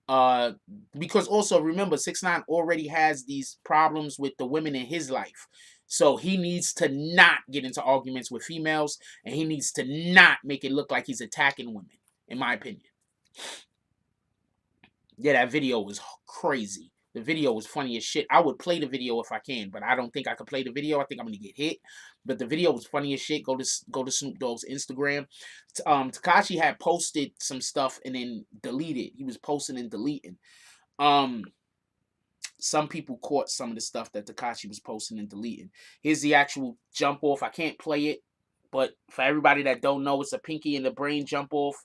because also remember, 6ix9ine already has these problems with the women in his life. So he needs to not get into arguments with females, and he needs to not make it look like he's attacking women, in my opinion. Yeah, that video was crazy. The video was funny as shit. I would play the video if I can, but I don't think I could play the video. I think I'm gonna get hit. But the video was funny as shit. Go to Snoop Dogg's Instagram. Tekashi had posted some stuff and then deleted. He was posting and deleting. Some people caught some of the stuff that Tekashi was posting and deleting. Here's the actual jump off. I can't play it, but for everybody that don't know, it's a Pinky and the Brain jump off.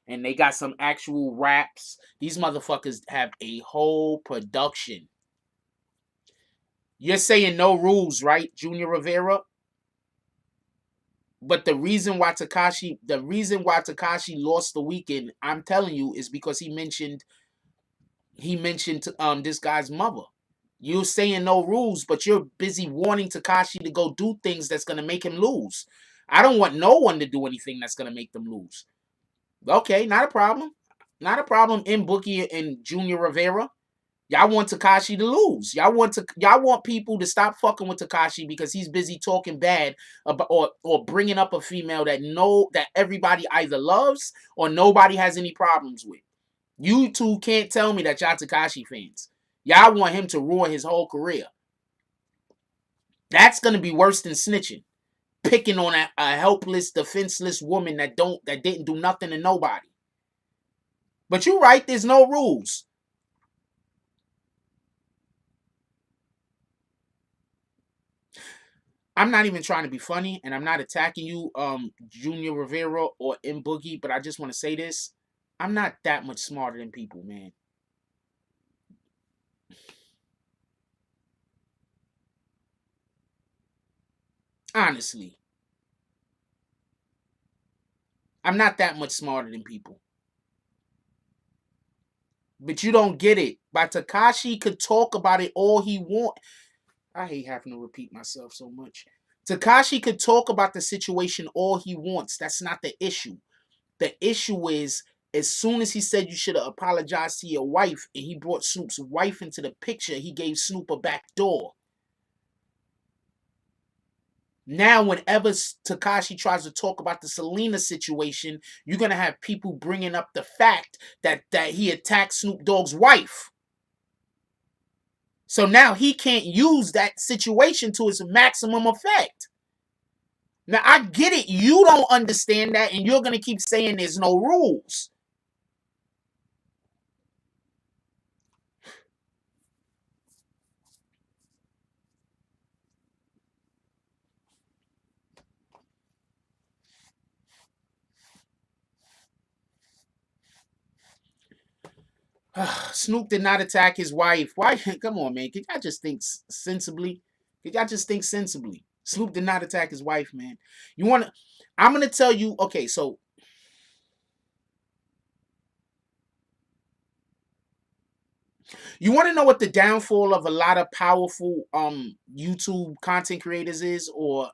And they got some actual raps. These motherfuckers have a whole production. You're saying no rules, right, Junior Rivera? But the reason why Tekashi lost the weekend, I'm telling you, is because he mentioned this guy's mother. You're saying no rules, but you're busy wanting Tekashi to go do things that's gonna make him lose. I don't want no one to do anything that's gonna make them lose. Okay, not a problem. Not a problem in Boogie and Junior Rivera. Y'all want Tekashi to lose. Y'all want people to stop fucking with Tekashi because he's busy talking bad about or bringing up a female that everybody either loves or nobody has any problems with. You two can't tell me that y'all Tekashi fans. Y'all want him to ruin his whole career. That's gonna be worse than snitching. Picking on a helpless, defenseless woman that didn't do nothing to nobody. But you're right, there's no rules. I'm not even trying to be funny, and I'm not attacking you, Junior Rivera or M Boogie, but I just want to say this. I'm not that much smarter than people, man. Honestly. I'm not that much smarter than people. But you don't get it. But Tekashi could talk about it all he want. I hate having to repeat myself so much. Tekashi could talk about the situation all he wants. That's not the issue. The issue is, as soon as he said you should have apologized to your wife and he brought Snoop's wife into the picture, he gave Snoop a back door. Now, whenever Tekashi tries to talk about the Selena situation, you're going to have people bringing up the fact that he attacked Snoop Dogg's wife. So now he can't use that situation to its maximum effect. Now, I get it. You don't understand that, and you're going to keep saying there's no rules. Snoop did not attack his wife. Why? Come on, man. Could y'all just think sensibly? Could y'all just think sensibly? Snoop did not attack his wife, man. You want to... I'm going to tell you... Okay, so... You want to know what the downfall of a lot of powerful YouTube content creators is, or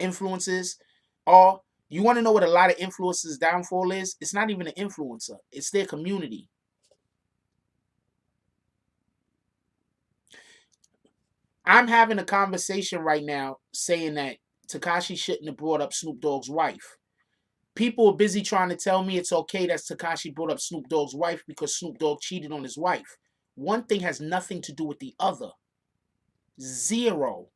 influencers are? You want to know what a lot of influencers' downfall is? It's not even an influencer. It's their community. I'm having a conversation right now saying that Tekashi shouldn't have brought up Snoop Dogg's wife. People are busy trying to tell me it's okay that Tekashi brought up Snoop Dogg's wife because Snoop Dogg cheated on his wife. One thing has nothing to do with the other. Zero.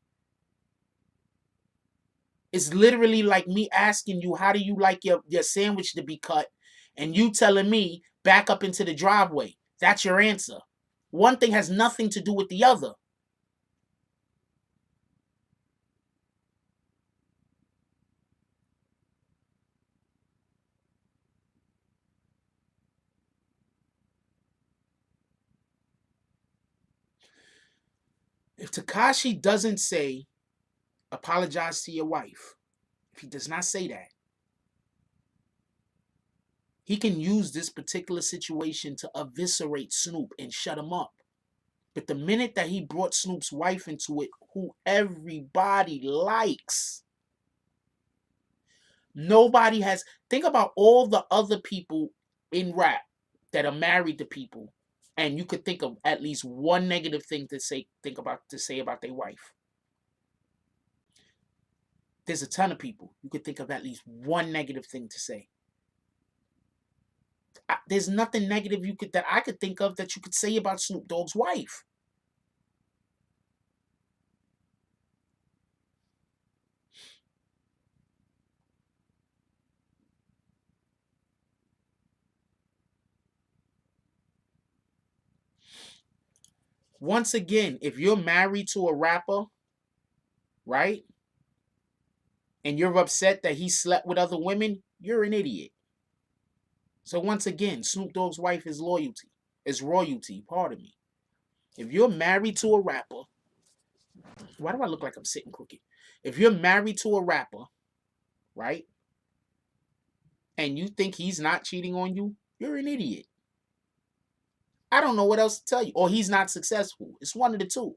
It's literally like me asking you, how do you like your sandwich to be cut? And you telling me, back up into the driveway. That's your answer. One thing has nothing to do with the other. If Tekashi doesn't say, apologize to your wife, if he does not say that, he can use this particular situation to eviscerate Snoop and shut him up. But the minute that he brought Snoop's wife into it, who everybody likes, nobody has... Think about all the other people in rap that are married to people, and you could think of at least one negative thing to say about their wife. There's a ton of people you could think of at least one negative thing to say. There's nothing negative that I could think of that you could say about Snoop Dogg's wife. Once again, if you're married to a rapper, right, and you're upset that he slept with other women, you're an idiot. So once again, Snoop Dogg's wife is royalty, pardon me. If you're married to a rapper, why do I look like I'm sitting crooked? If you're married to a rapper, right, and you think he's not cheating on you, you're an idiot. I don't know what else to tell you. Or he's not successful. It's one of the two.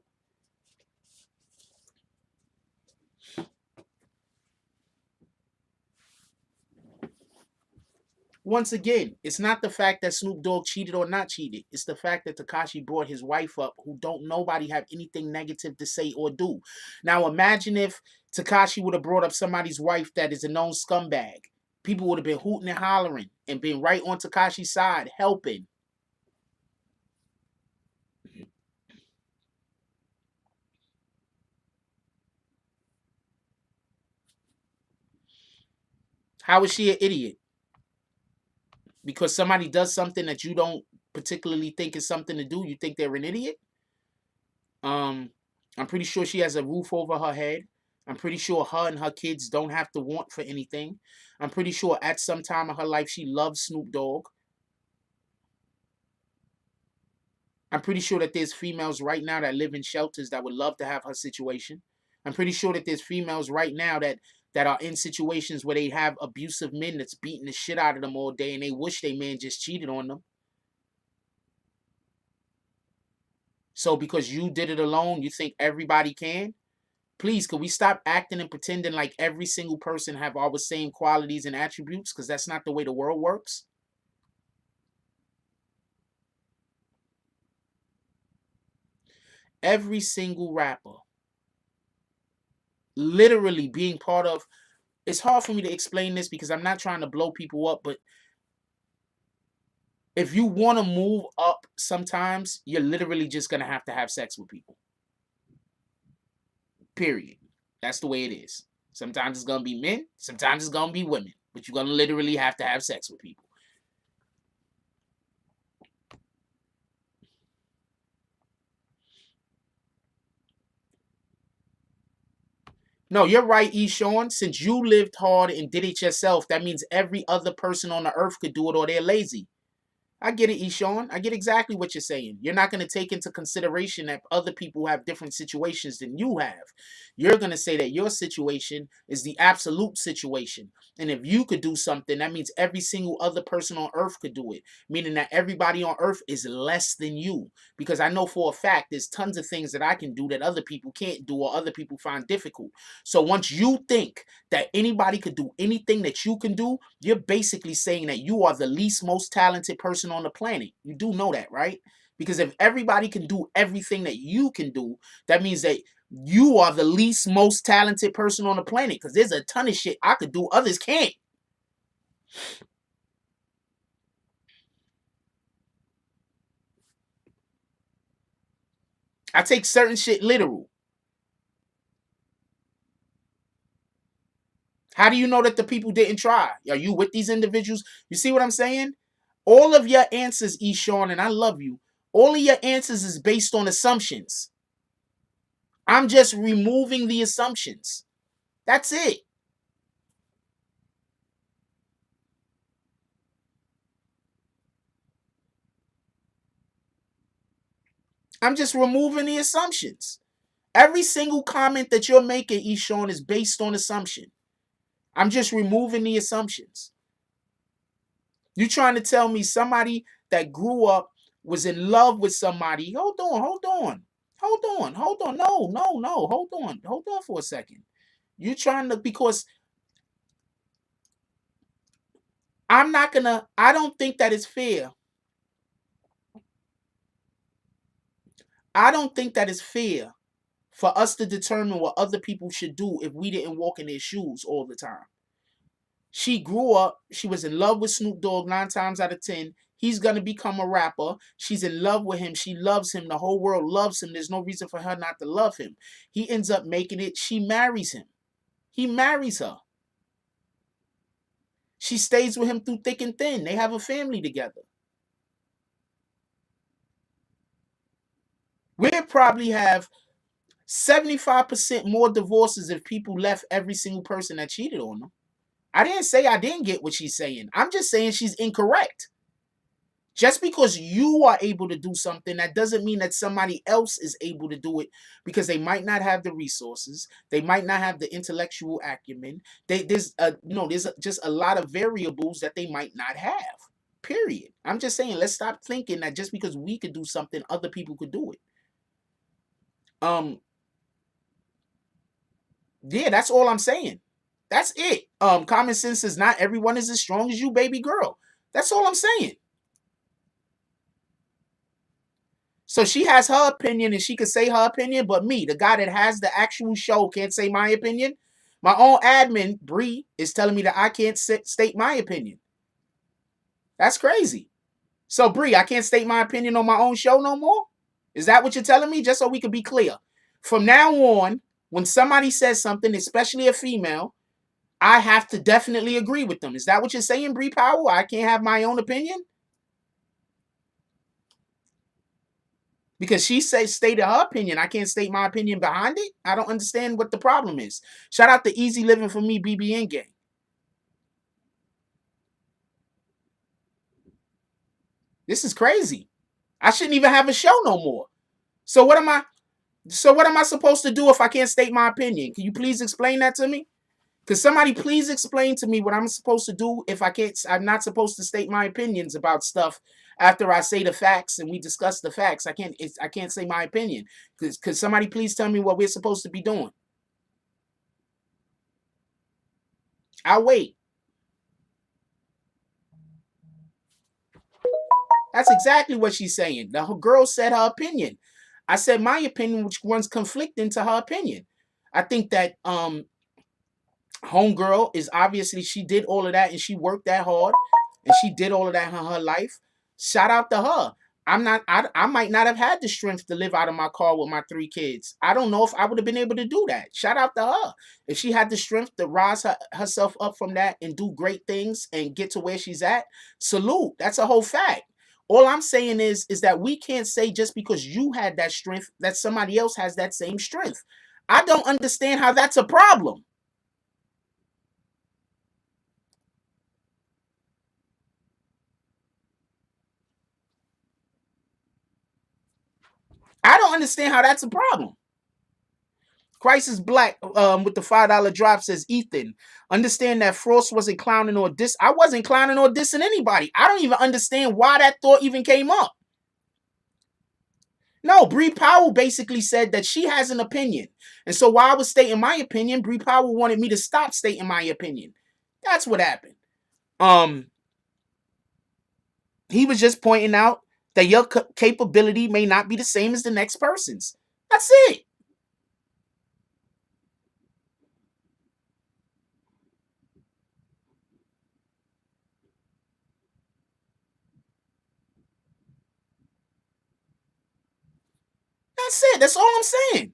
Once again, it's not the fact that Snoop Dogg cheated or not cheated. It's the fact that Tekashi brought his wife up, who don't nobody have anything negative to say or do. Now imagine if Tekashi would have brought up somebody's wife that is a known scumbag. People would have been hooting and hollering and been right on Tekashi's side, helping. How is she an idiot? Because somebody does something that you don't particularly think is something to do, you think they're an idiot? I'm pretty sure she has a roof over her head. I'm pretty sure her and her kids don't have to want for anything. I'm pretty sure at some time of her life she loves Snoop Dogg. I'm pretty sure that there's females right now that live in shelters that would love to have her situation. I'm pretty sure that there's females right now that are in situations where they have abusive men that's beating the shit out of them all day and they wish their man just cheated on them. So because you did it alone, you think everybody can? Please, could we stop acting and pretending like every single person have all the same qualities and attributes? Because that's not the way the world works. Every single rapper literally being part of, it's hard for me to explain this because I'm not trying to blow people up, but if you want to move up, sometimes you're literally just going to have sex with people. Period. That's the way it is. Sometimes it's going to be men, sometimes it's going to be women, but you're going to literally have sex with people. No, you're right, Eshawn. Since you lived hard and did it yourself, that means every other person on the earth could do it or they're lazy. I get it, Eshawn. I get exactly what you're saying. You're not going to take into consideration that other people have different situations than you have. You're going to say that your situation is the absolute situation. And if you could do something, that means every single other person on earth could do it. Meaning that everybody on earth is less than you. Because I know for a fact there's tons of things that I can do that other people can't do or other people find difficult. So once you think that anybody could do anything that you can do, you're basically saying that you are the least most talented person on the planet. You do know that, right? Because if everybody can do everything that you can do, that means that you are the least most talented person on the planet. Because there's a ton of shit I could do others can't. I take certain shit literal. How do you know that the people didn't try? Are you with these individuals? You see what I'm saying? All of your answers, Eshawn, and I love you, all of your answers is based on assumptions. I'm just removing the assumptions. That's it. I'm just removing the assumptions. Every single comment that you're making, Eshawn, is based on assumption. I'm just removing the assumptions. You trying to tell me somebody that grew up was in love with somebody? Hold on. No. Hold on for a second. You trying to, because I don't think that it's fair. I don't think that it's fair for us to determine what other people should do if we didn't walk in their shoes all the time. She grew up, she was in love with Snoop Dogg 9 times out of 10. He's going to become a rapper. She's in love with him. She loves him. The whole world loves him. There's no reason for her not to love him. He ends up making it. She marries him. He marries her. She stays with him through thick and thin. They have a family together. We'd probably have 75% more divorces if people left every single person that cheated on them. I didn't say I didn't get what she's saying. I'm just saying she's incorrect. Just because you are able to do something, that doesn't mean that somebody else is able to do it, because they might not have the resources. They might not have the intellectual acumen. There's just a lot of variables that they might not have. Period. I'm just saying, let's stop thinking that just because we could do something, other people could do it. Yeah, that's all I'm saying. That's it. Common sense is not everyone is as strong as you, baby girl. That's all I'm saying. So she has her opinion and she can say her opinion, but me, the guy that has the actual show, can't say my opinion. My own admin, Bree, is telling me that I can't state my opinion. That's crazy. So, Bree, I can't state my opinion on my own show no more? Is that what you're telling me? Just so we can be clear. From now on, when somebody says something, especially a female, I have to definitely agree with them. Is that what you're saying, Bree Powell? I can't have my own opinion? Because she stated her opinion. I can't state my opinion behind it? I don't understand what the problem is. Shout out to Easy Living for Me, BBN gang. This is crazy. I shouldn't even have a show no more. So what am I supposed to do if I can't state my opinion? Can you please explain that to me? Could somebody please explain to me what I'm supposed to do if I can't? I'm not supposed to state my opinions about stuff after I say the facts and we discuss the facts. I can't say my opinion. Could somebody please tell me what we're supposed to be doing? I'll wait. That's exactly what she's saying. The girl said her opinion. I said my opinion, which runs conflicting to her opinion. I think that homegirl is obviously, she did all of that and she worked that hard and she did all of that in her life. Shout out to her. I might not have had the strength to live out of my car with my 3 kids. I don't know if I would have been able to do that. Shout out to her. If she had the strength to rise herself up from that and do great things and get to where she's at, salute. That's a whole fact. All I'm saying is that we can't say just because you had that strength that somebody else has that same strength. I don't understand how that's a problem. I don't understand how that's a problem. Christ is Black with the $5 drop says, Ethan, understand that Frost wasn't clowning or diss. I wasn't clowning or dissing anybody. I don't even understand why that thought even came up. No, Bree Powell basically said that she has an opinion. And so while I was stating my opinion, Bree Powell wanted me to stop stating my opinion. That's what happened. He was just pointing out that your capability may not be the same as the next person's. That's it. That's it. That's all I'm saying.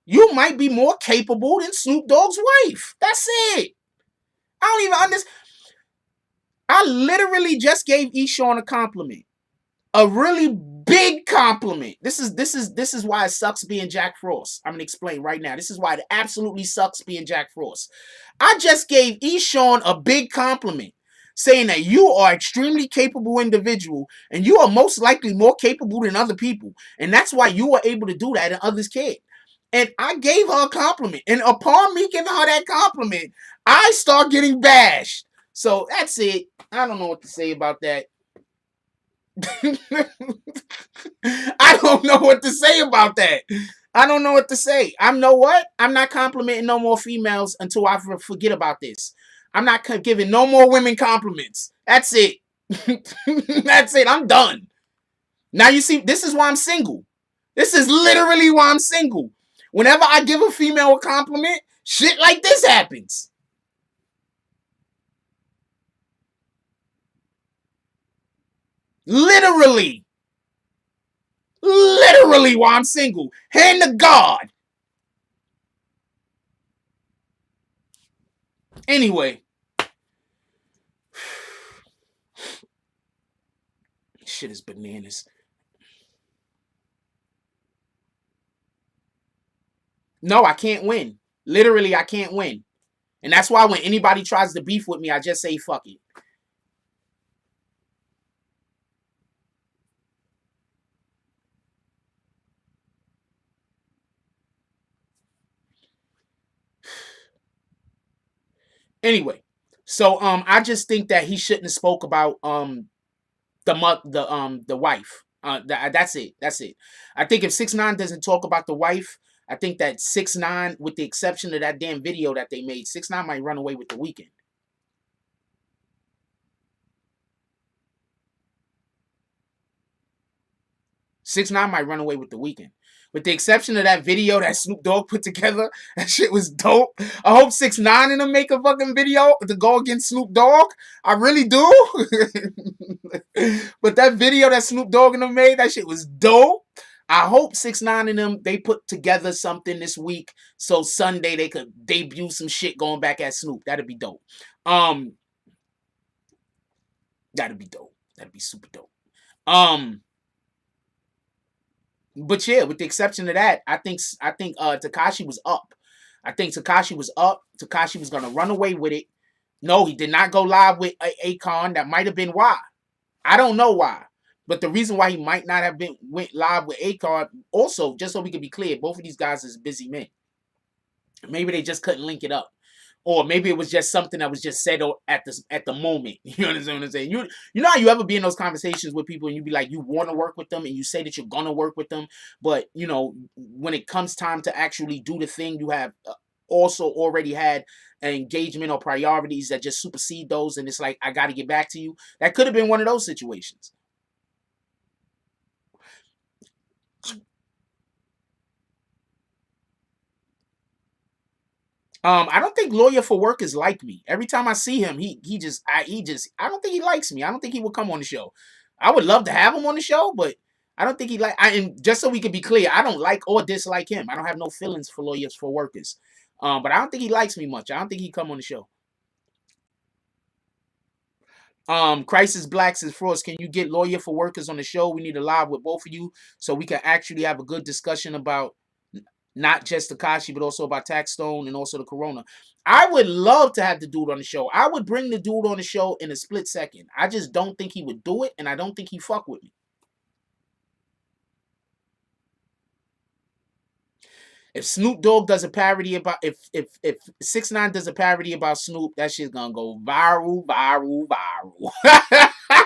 You might be more capable than Snoop Dogg's wife. That's it. I don't even understand. I literally just gave Eshawn a compliment. A really big compliment. This is why it sucks being Jack Frost. I'm gonna explain right now. This is why it absolutely sucks being Jack Frost. I just gave Eshawn a big compliment, saying that you are an extremely capable individual and you are most likely more capable than other people. And that's why you were able to do that and others can't. And I gave her a compliment. And upon me giving her that compliment, I start getting bashed. So that's it. I don't know what to say about that. I don't know what to say about that. I don't know what to say. Know what? I'm not complimenting no more females until I forget about this. I'm not giving no more women compliments. That's it. That's it. I'm done. Now you see, this is why I'm single. This is literally why I'm single. Whenever I give a female a compliment, shit like this happens. Literally why I'm single. Hand to God. Anyway. Shit is bananas. No, I can't win. Literally, I can't win. And that's why when anybody tries to beef with me, I just say fuck it. Anyway, so I just think that he shouldn't have spoke about the wife. That's it. That's it. I think if 6ix9ine doesn't talk about the wife, I think that 6ix9ine, with the exception of that damn video that they made, 6ix9ine might run away with the weekend. Might run away with the weekend. With the exception of that video that Snoop Dogg put together, that shit was dope. I hope 6ix9ine and them make a fucking video to go against Snoop Dogg. I really do. But that video that Snoop Dogg and them made, that shit was dope. I hope 6ix9ine and them, they put together something this week so Sunday they could debut some shit going back at Snoop. That'd be dope. That'd be dope. That'd be super dope. But yeah, with the exception of that, I think Tekashi was up. I think Tekashi was up. Tekashi was gonna run away with it. No, he did not go live with Akon. That might have been why. I don't know why. But the reason why he might not have went live with Akon, also, just so we can be clear, both of these guys is busy men. Maybe they just couldn't link it up. or maybe it was just something that was just said at the moment. You understand what I'm saying? You know how you ever be in those conversations with people and you be like, you want to work with them and you say that you're gonna work with them, but you know, when it comes time to actually do the thing, you have also already had an engagement or priorities that just supersede those, and it's like, I got to get back to you. That could have been one of those situations. I don't think Lawyer for Work is like me. Every time I see him, I don't think he likes me. I don't think he would come on the show. I would love to have him on the show, but I don't think and just so we can be clear, I don't like or dislike him. I don't have no feelings for Lawyers for Workers. But I don't think he likes me much. I don't think he'd come on the show. Crisis Blacks is Frost. Can you get Lawyer for Workers on the show? We need a live with both of you so we can actually have a good discussion about not just Tekashi, but also about Taxstone and also the Corona. I would love to have the dude on the show. I would bring the dude on the show in a split second. I just don't think he would do it, and I don't think he fuck with me. If Snoop Dogg does a parody about, if 6ix9ine does a parody about Snoop, that shit's gonna go viral.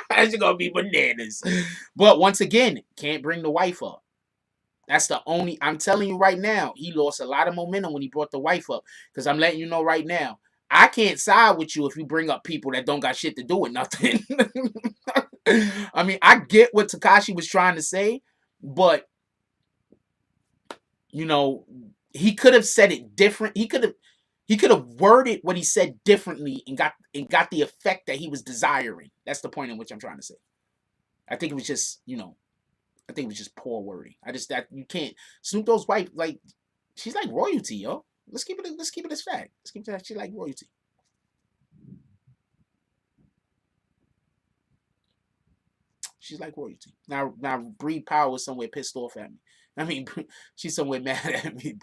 That's gonna be bananas. But once again, can't bring the wife up. That's the only, I'm telling you right now, he lost a lot of momentum when he brought the wife up. Because I'm letting you know right now, I can't side with you if you bring up people that don't got shit to do with nothing. I mean, I get what Tekashi was trying to say, but, you know, he could have said it different. He could have worded what he said differently and got the effect that he was desiring. That's the point in which I'm trying to say. I think it was just, you know, I think it was just poor wording. That you can't. Snoop Dogg's wife, like, she's like royalty, yo. Let's keep it as fact. Let's keep it as she's like royalty. She's like royalty. Now Bree Power is somewhere pissed off at me. I mean, she's somewhere mad at me.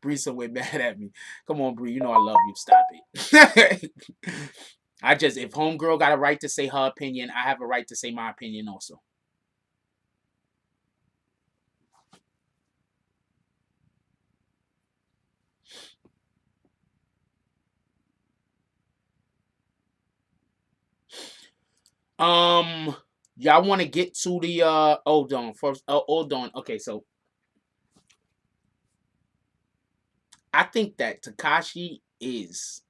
Bree somewhere mad at me. Come on, Bree. You know I love you. Stop it. If homegirl got a right to say her opinion, I have a right to say my opinion also. Y'all want to get to the hold on first. Hold on. Okay, so I think that Tekashi is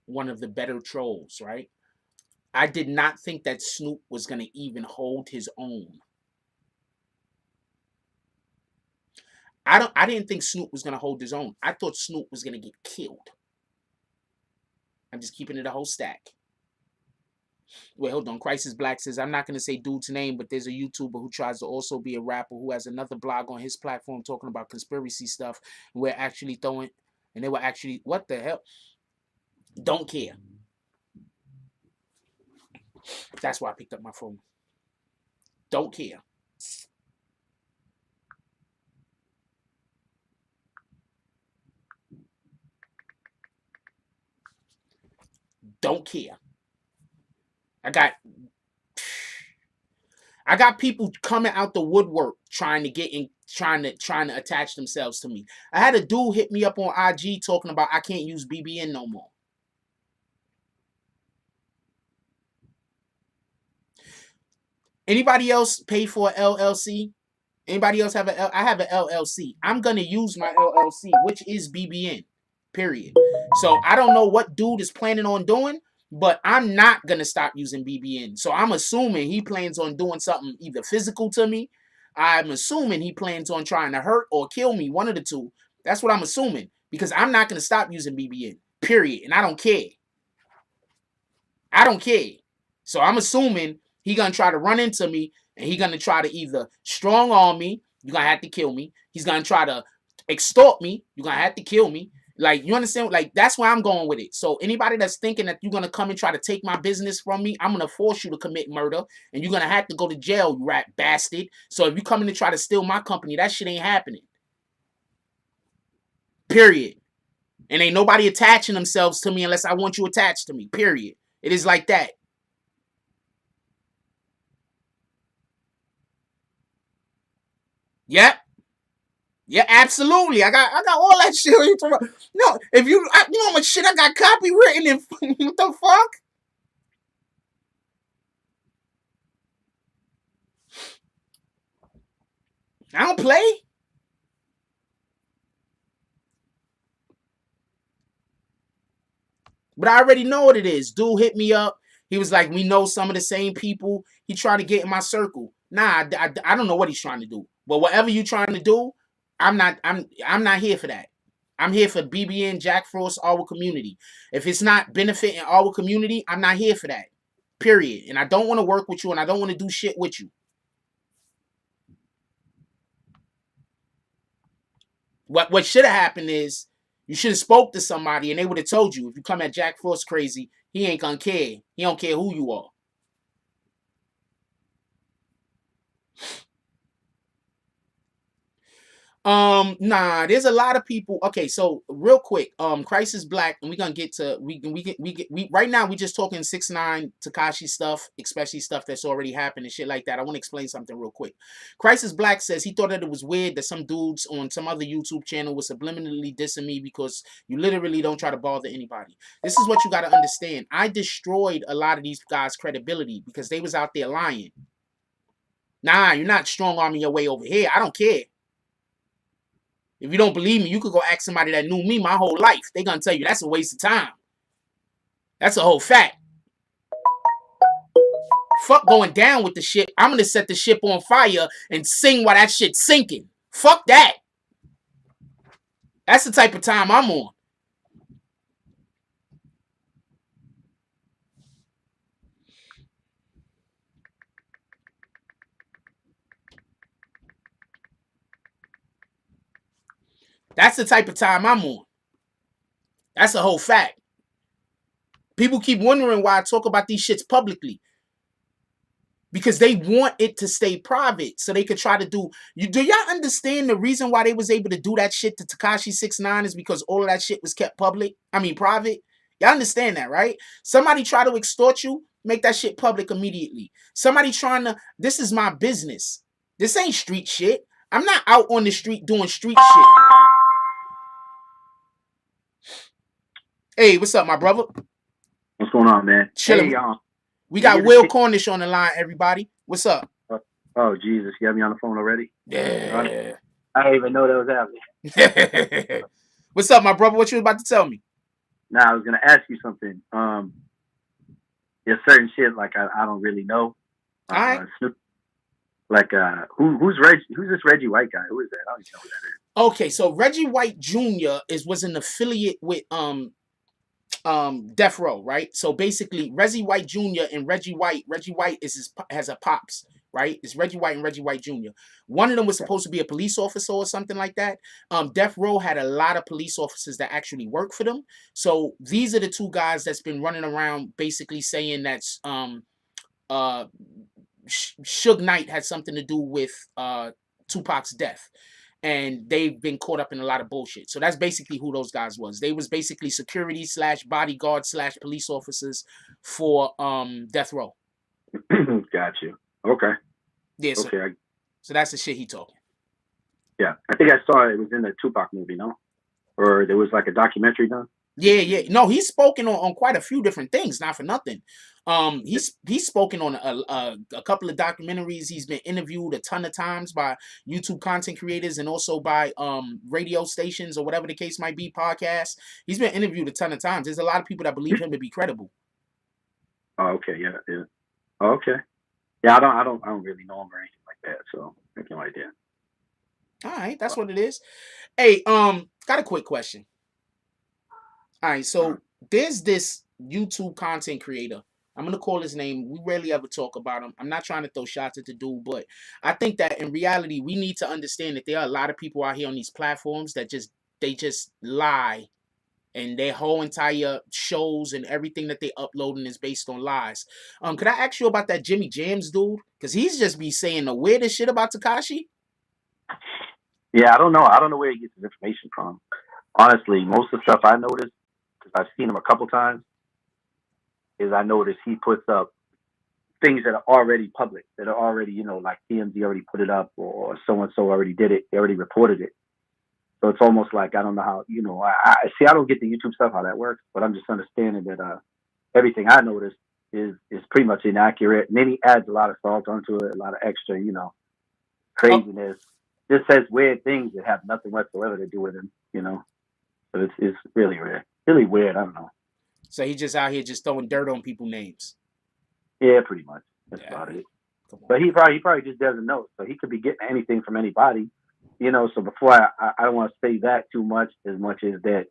one of the better trolls, right? I did not think that Snoop was gonna even hold his own. I didn't think Snoop was gonna hold his own. I thought Snoop was gonna get killed. I'm just keeping it a whole stack. Wait, hold on. Crisis Black says, I'm not going to say dude's name, but there's a YouTuber who tries to also be a rapper who has another blog on his platform talking about conspiracy stuff. And we're actually throwing, and they were actually, what the hell? Don't care. That's why I picked up my phone. Don't care. Don't care. I got people coming out the woodwork trying to attach themselves to me. I had a dude hit me up on IG talking about I can't use BBN no more. Anybody else pay for an LLC? Anybody else have I have an LLC. I'm gonna use my LLC, which is BBN. Period. So I don't know what dude is planning on doing, but I'm not going to stop using BBN. So I'm assuming he plans on doing something either physical to me. I'm assuming he plans on trying to hurt or kill me, one of the two. That's what I'm assuming, because I'm not going to stop using BBN, period. And I don't care. I don't care. So I'm assuming he going to try to run into me, and he going to try to either strong arm me. You're going to have to kill me. He's going to try to extort me. You're going to have to kill me. Like, you understand? Like, that's where I'm going with it. So anybody that's thinking that you're going to come and try to take my business from me, I'm going to force you to commit murder, and you're going to have to go to jail, you rat bastard. So if you come in to try to steal my company, that shit ain't happening. Period. And ain't nobody attaching themselves to me unless I want you attached to me. Period. It is like that. Yep. Yeah, absolutely. I got all that shit. No, if you you know how much shit I got copywritten and what the fuck? I don't play. But I already know what it is. Dude hit me up. He was like, we know some of the same people. He tried to get in my circle. Nah, I don't know what he's trying to do. But whatever you trying to do, I'm not here for that. I'm here for BBN, Jack Frost, our community. If it's not benefiting our community, I'm not here for that. Period. And I don't want to work with you, and I don't want to do shit with you. What should have happened is you should have spoke to somebody and they would have told you, if you come at Jack Frost crazy, he ain't gonna care. He don't care who you are. Nah, there's a lot of people. Okay, so real quick, Crisis Black, and we're gonna get to we right now we just talking 6ix9ine Tekashi stuff, especially stuff that's already happened and shit like that. I want to explain something real quick. Crisis Black says he thought that it was weird that some dudes on some other YouTube channel was subliminally dissing me because you literally don't try to bother anybody. This is what you gotta understand. I destroyed a lot of these guys' credibility because they was out there lying. Nah, you're not strong arming your way over here. I don't care. If you don't believe me, you could go ask somebody that knew me my whole life. They're going to tell you that's a waste of time. That's a whole fact. Fuck going down with the ship. I'm going to set the ship on fire and sing while that shit's sinking. Fuck that. That's the type of time I'm on. That's the type of time I'm on. That's a whole fact. People keep wondering why I talk about these shits publicly. Because they want it to stay private so they could try to do. Do y'all understand the reason why they was able to do that shit to Tekashi 6ix9ine is because all of that shit was kept private? Y'all understand that, right? Somebody try to extort you, make that shit public immediately. Somebody trying to, this is my business. This ain't street shit. I'm not out on the street doing street shit. Hey, what's up, my brother? What's going on, man? Chilling. Hey, we got Will Cornish on the line, everybody. What's up? Oh, Jesus. You have me on the phone already? Yeah. I didn't even know that was happening. What's up, my brother? What you about to tell me? Now, I was going to ask you something. There's certain shit, like, I don't really know. All right. Snoop, like, who's this Reggie White guy? Who is that? I don't even know who that is. Okay, so Reggie White Jr. was an affiliate with Death Row, right? So basically Reggie White Jr. and Reggie White has a pops, right? It's Reggie White and Reggie White Jr. One of them was supposed to be a police officer or something like that. Death Row had a lot of police officers that actually work for them. So these are the two guys that's been running around basically saying that's Suge Knight had something to do with Tupac's death. And they've been caught up in a lot of bullshit. So that's basically who those guys was. They was basically security / bodyguard / police officers for Death Row. Got you. Okay. Yeah. So, okay. So that's the shit he talking. Yeah, I think I saw it was in the Tupac movie, no? Or there was like a documentary done. Yeah. No, he's spoken on quite a few different things, not for nothing. He's spoken on a couple of documentaries. He's been interviewed a ton of times by YouTube content creators and also by radio stations or whatever the case might be, podcasts. He's been interviewed a ton of times. There's a lot of people that believe him to be credible. Oh, okay, yeah. Oh, okay. Yeah, I don't really know him or anything like that, so I have no idea. All right, that's what it is. Hey, got a quick question. All right, so there's this YouTube content creator. I'm going to call his name. We rarely ever talk about him. I'm not trying to throw shots at the dude, but I think that in reality, we need to understand that there are a lot of people out here on these platforms that just lie. And their whole entire shows and everything that they uploading is based on lies. Could I ask you about that Jimmy Jams dude? Because he's just be saying the weirdest shit about Tekashi. Yeah, I don't know. I don't know where he gets his information from. Honestly, most of the stuff I noticed, because I've seen him a couple times, is I noticed he puts up things that are already public, that are already, like TMZ already put it up, or so-and-so already did it, they already reported it. So it's almost like I don't know how, I see. I don't get the YouTube stuff how that works, but I'm just understanding that everything I noticed is pretty much inaccurate. And then he adds a lot of salt onto it, a lot of extra, craziness. Just says weird things that have nothing whatsoever to do with him, So it's really weird. Really weird. I don't know. So he just out here just throwing dirt on people's names. Yeah, pretty much. That's about it. But he probably just doesn't know. So he could be getting anything from anybody, So before I don't want to say that too much as that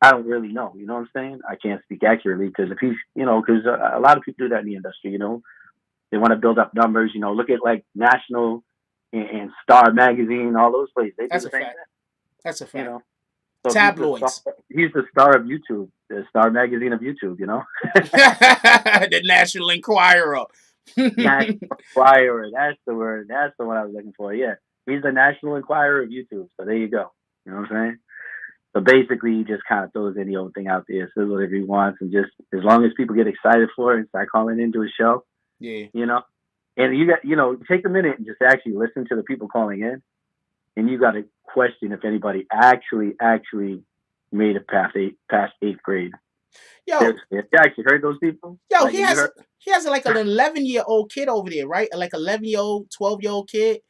I don't really know. You know what I'm saying? I can't speak accurately because if he's, because a lot of people do that in the industry. They want to build up numbers. Look at like National and Star Magazine, all those places. They do That's the a same fact. thing. That's a fact. So tabloids. He's the star of YouTube, the Star Magazine of YouTube. The National Enquirer. National Enquirer. That's the word. That's the one I was looking for. Yeah. He's the National Enquirer of YouTube. So there you go. You know what I'm saying? So basically, he just kind of throws any old thing out there, says whatever he wants, and just as long as people get excited for it and start calling into his show, yeah, And you got, take a minute and just actually listen to the people calling in, and you got to question if anybody actually made it past eighth grade. Yo, you actually heard those people? Yo, he has like an 11-year-old kid over there, right? Like 11-year-old, 12-year-old kid.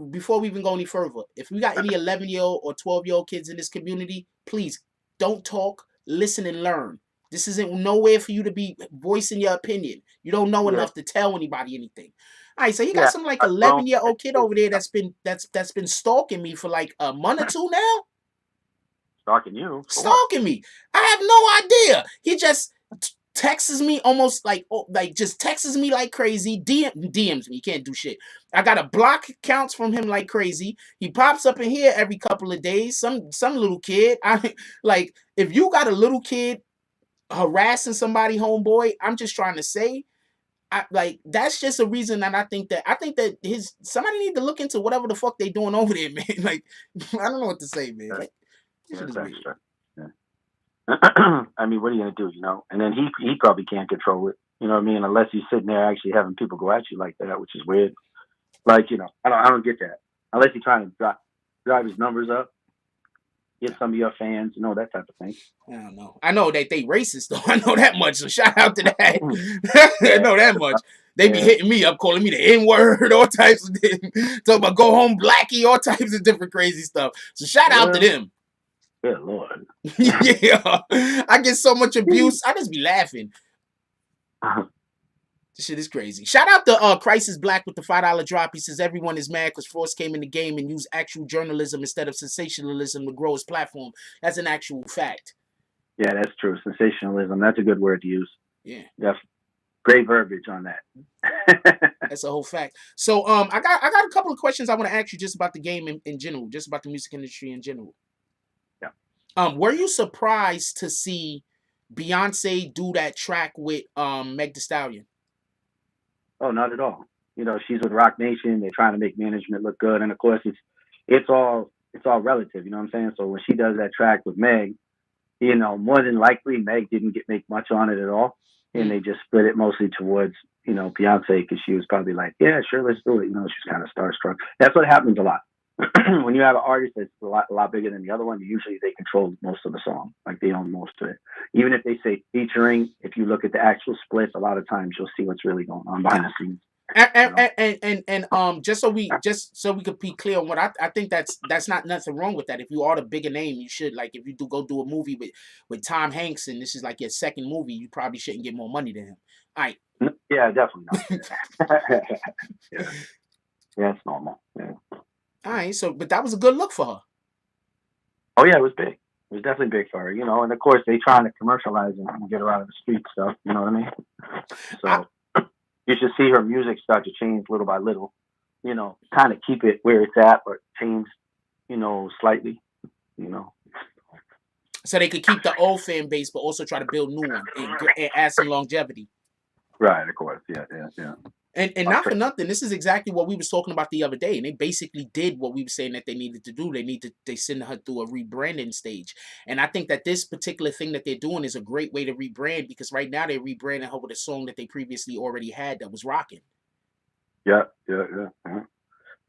Before we even go any further, if we got any 11-year-old or 12-year-old kids in this community, please don't talk, listen, and learn. This isn't nowhere for you to be voicing your opinion. You don't know enough to tell anybody anything. All right, so he got some like 11-year-old kid over there that's been stalking me for like a month or two now. Stalking you? Stalking me. I have no idea. He just texts me almost like just texts me like crazy. DMs me. He can't do shit. I got a block accounts from him like crazy. He pops up in here every couple of days. Some little kid. Like if you got a little kid harassing somebody, homeboy, I'm just trying to say, that's just a reason that I think that somebody need to look into whatever the fuck they doing over there, man. Like I don't know what to say, man. Like, this is extra. I mean, what are you gonna do, And then he probably can't control it, you know what I mean? Unless he's sitting there actually having people go at you like that, which is weird. Like, I don't get that. Unless he's trying to drive his numbers up, get some of your fans, that type of thing. I don't know. I know that they racist though. I know that much. So shout out to that. I know that much. They be hitting me up, calling me the N-word, all types of things. Talking about go home blackie, all types of different crazy stuff. So shout out to them. Good Lord. Yeah. I get so much abuse. I just be laughing. This shit is crazy. Shout out to Crisis Black with the $5 drop. He says everyone is mad because Frost came in the game and used actual journalism instead of sensationalism to grow his platform. That's an actual fact. Yeah, that's true. Sensationalism. That's a good word to use. Yeah. That's great verbiage on that. That's a whole fact. So I got a couple of questions I want to ask you just about the game in general, just about the music industry in general. Yeah. Were you surprised to see Beyonce do that track with Meg Thee Stallion? Oh, not at all. She's with Rock Nation. They're trying to make management look good, and of course, it's all relative. You know what I'm saying? So when she does that track with Meg, more than likely Meg didn't make much on it at all, and they just split it mostly towards Beyonce because she was probably like, yeah, sure, let's do it. She's kind of starstruck. That's what happens a lot. When you have an artist that's a lot bigger than the other one, usually they control most of the song, like they own most of it. Even if they say featuring, if you look at the actual splits, a lot of times you'll see what's really going on behind the scenes. And just so we could be clear on what I think that's not nothing wrong with that. If you are the bigger name, you should, like, if you go do a movie with Tom Hanks and this is like your second movie, you probably shouldn't get more money than him. All right. Yeah, definitely not. Yeah, it's normal. Yeah. All right, but that was a good look for her. Oh yeah, it was big. It was definitely big for her, and of course they trying to commercialize it and get her out of the street stuff. You know what I mean? So you should see her music start to change little by little. Kind of keep it where it's at, but change, slightly. So they could keep the old fan base, but also try to build new one and add some longevity. Right, of course. Yeah. And not for nothing, this is exactly what we was talking about the other day. And they basically did what we were saying that they needed to do. They send her through a rebranding stage. And I think that this particular thing that they're doing is a great way to rebrand, because right now they're rebranding her with a song that they previously already had that was rocking. Yeah.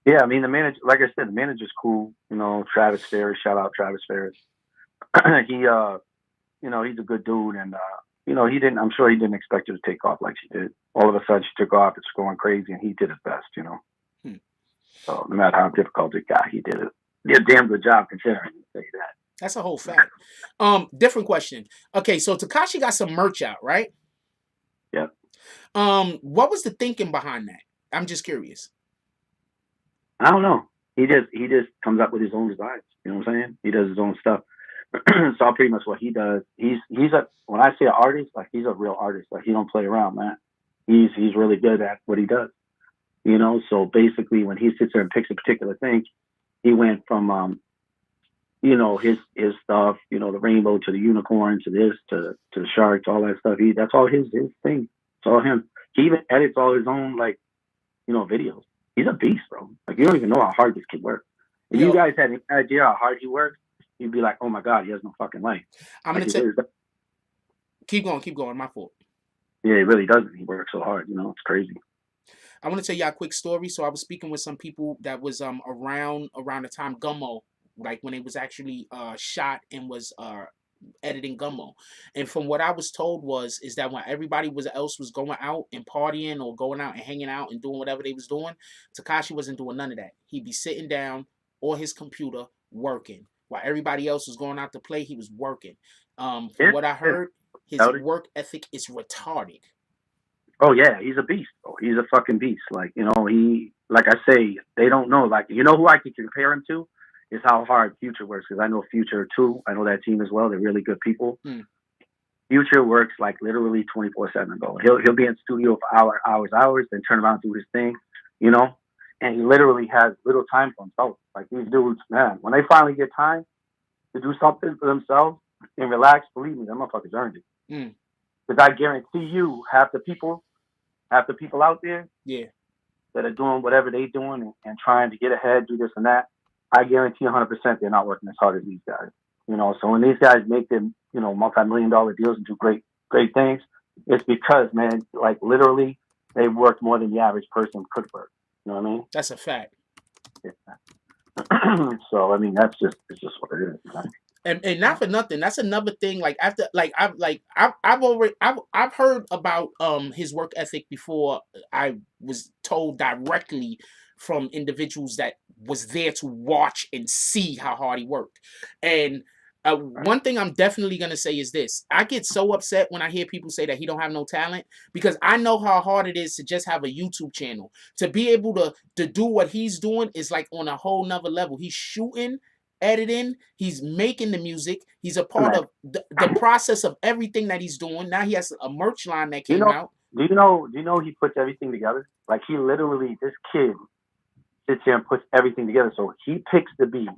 Yeah, I mean the manager, like I said, the manager's cool. You know, Travis Ferris. Shout out Travis Ferris. He, you know, he's a good dude, and you know, he didn't. I'm sure he didn't expect her to take off like she did. All of a sudden, she took off. It's going crazy, and he did his best. You know. So no matter how difficult it got, he did it. Did a damn good job considering. Say that. That's a whole fact. Different question. Okay, so Tekashi got some merch out, right? Yep. What was the thinking behind that? I'm just curious. I don't know. He just comes up with his own designs. You know what I'm saying? He does his own stuff. So pretty much what he does. He's when I say an artist, like he's a real artist. Like he don't play around, man. He's really good at what he does. You know. So basically, when he sits there and picks a particular thing, he went from you know, his stuff, you know, the rainbow to the unicorn to this to the sharks, all that stuff. That's all his thing. It's all him. He even edits all his own, like, you know, videos. He's a beast, bro. Like, you don't even know how hard this kid works. If you guys had any idea how hard he works, you'd be like, oh my God, he has no fucking life. I'm like, gonna keep going. My fault. Yeah, he really doesn't. He works so hard, you know, it's crazy. I want to tell y'all a quick story. So I was speaking with some people that was around the time Gummo, like when it was actually shot and was editing Gummo. And from what I was told is that when everybody else was going out and partying or going out and hanging out and doing whatever they was doing, Tekashi wasn't doing none of that. He'd be sitting down or his computer working. While everybody else was going out to play, he was working. From what I heard, his work ethic is retarded. Oh yeah, he's a beast, bro. He's a fucking beast. Like, you know, he, like I say, they don't know. Like, you know who I could compare him to is how hard Future works, because I know Future too. I know that team as well. They're really good people. Future works like literally 24/7, bro. He'll be in studio for hours, then turn around and do his thing, you know. And he literally has little time for himself. Like these dudes, man, when they finally get time to do something for themselves and relax, believe me, them motherfuckers earned it. Because I guarantee you, half the people out there, that are doing whatever they doing and trying to get ahead, do this and that, I guarantee 100% they're not working as hard as these guys. You know, so when these guys make them, you know, multi-million-dollar deals and do great things, it's because, man, like literally, they worked more than the average person could work. You know what I mean? That's a fact. Yeah. So I mean, it's just what it is. Man. And not for nothing, that's another thing. Like I've heard about his work ethic before. I was told directly from individuals that was there to watch and see how hard he worked. And one thing I'm definitely gonna say is this: I get so upset when I hear people say that he don't have no talent, because I know how hard it is to just have a YouTube channel. To be able to do what he's doing is like on a whole nother level. He's shooting, editing, he's making the music, he's a part of the process of everything that he's doing. Now he has a merch line that came out. Do you know he puts everything together? Like he literally, this kid sits here and puts everything together. So he picks the beat,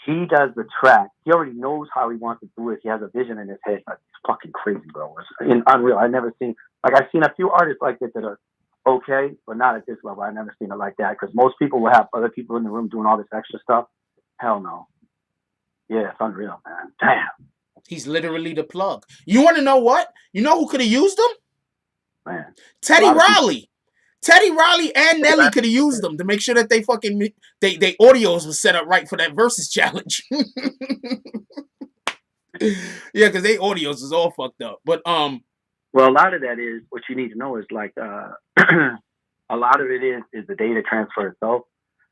he does the track, he already knows how he wants to do it. He has a vision in his head. Like, it's fucking crazy, bro. It's unreal. I've never seen, like, I've seen a few artists like this that are okay, but not at this level. I've never seen it like that, because most people will have other people in the room doing all this extra stuff. Hell no. Yeah, it's unreal, man. Damn. He's literally the plug. You want to know what? You know who could have used him? Man. Teddy Riley. Teddy Riley and Nelly could have used them to make sure that they audios was set up right for that versus challenge. Yeah, because they audios is all fucked up. But well, a lot of that is what you need to know is like a lot of it is the data transfer itself.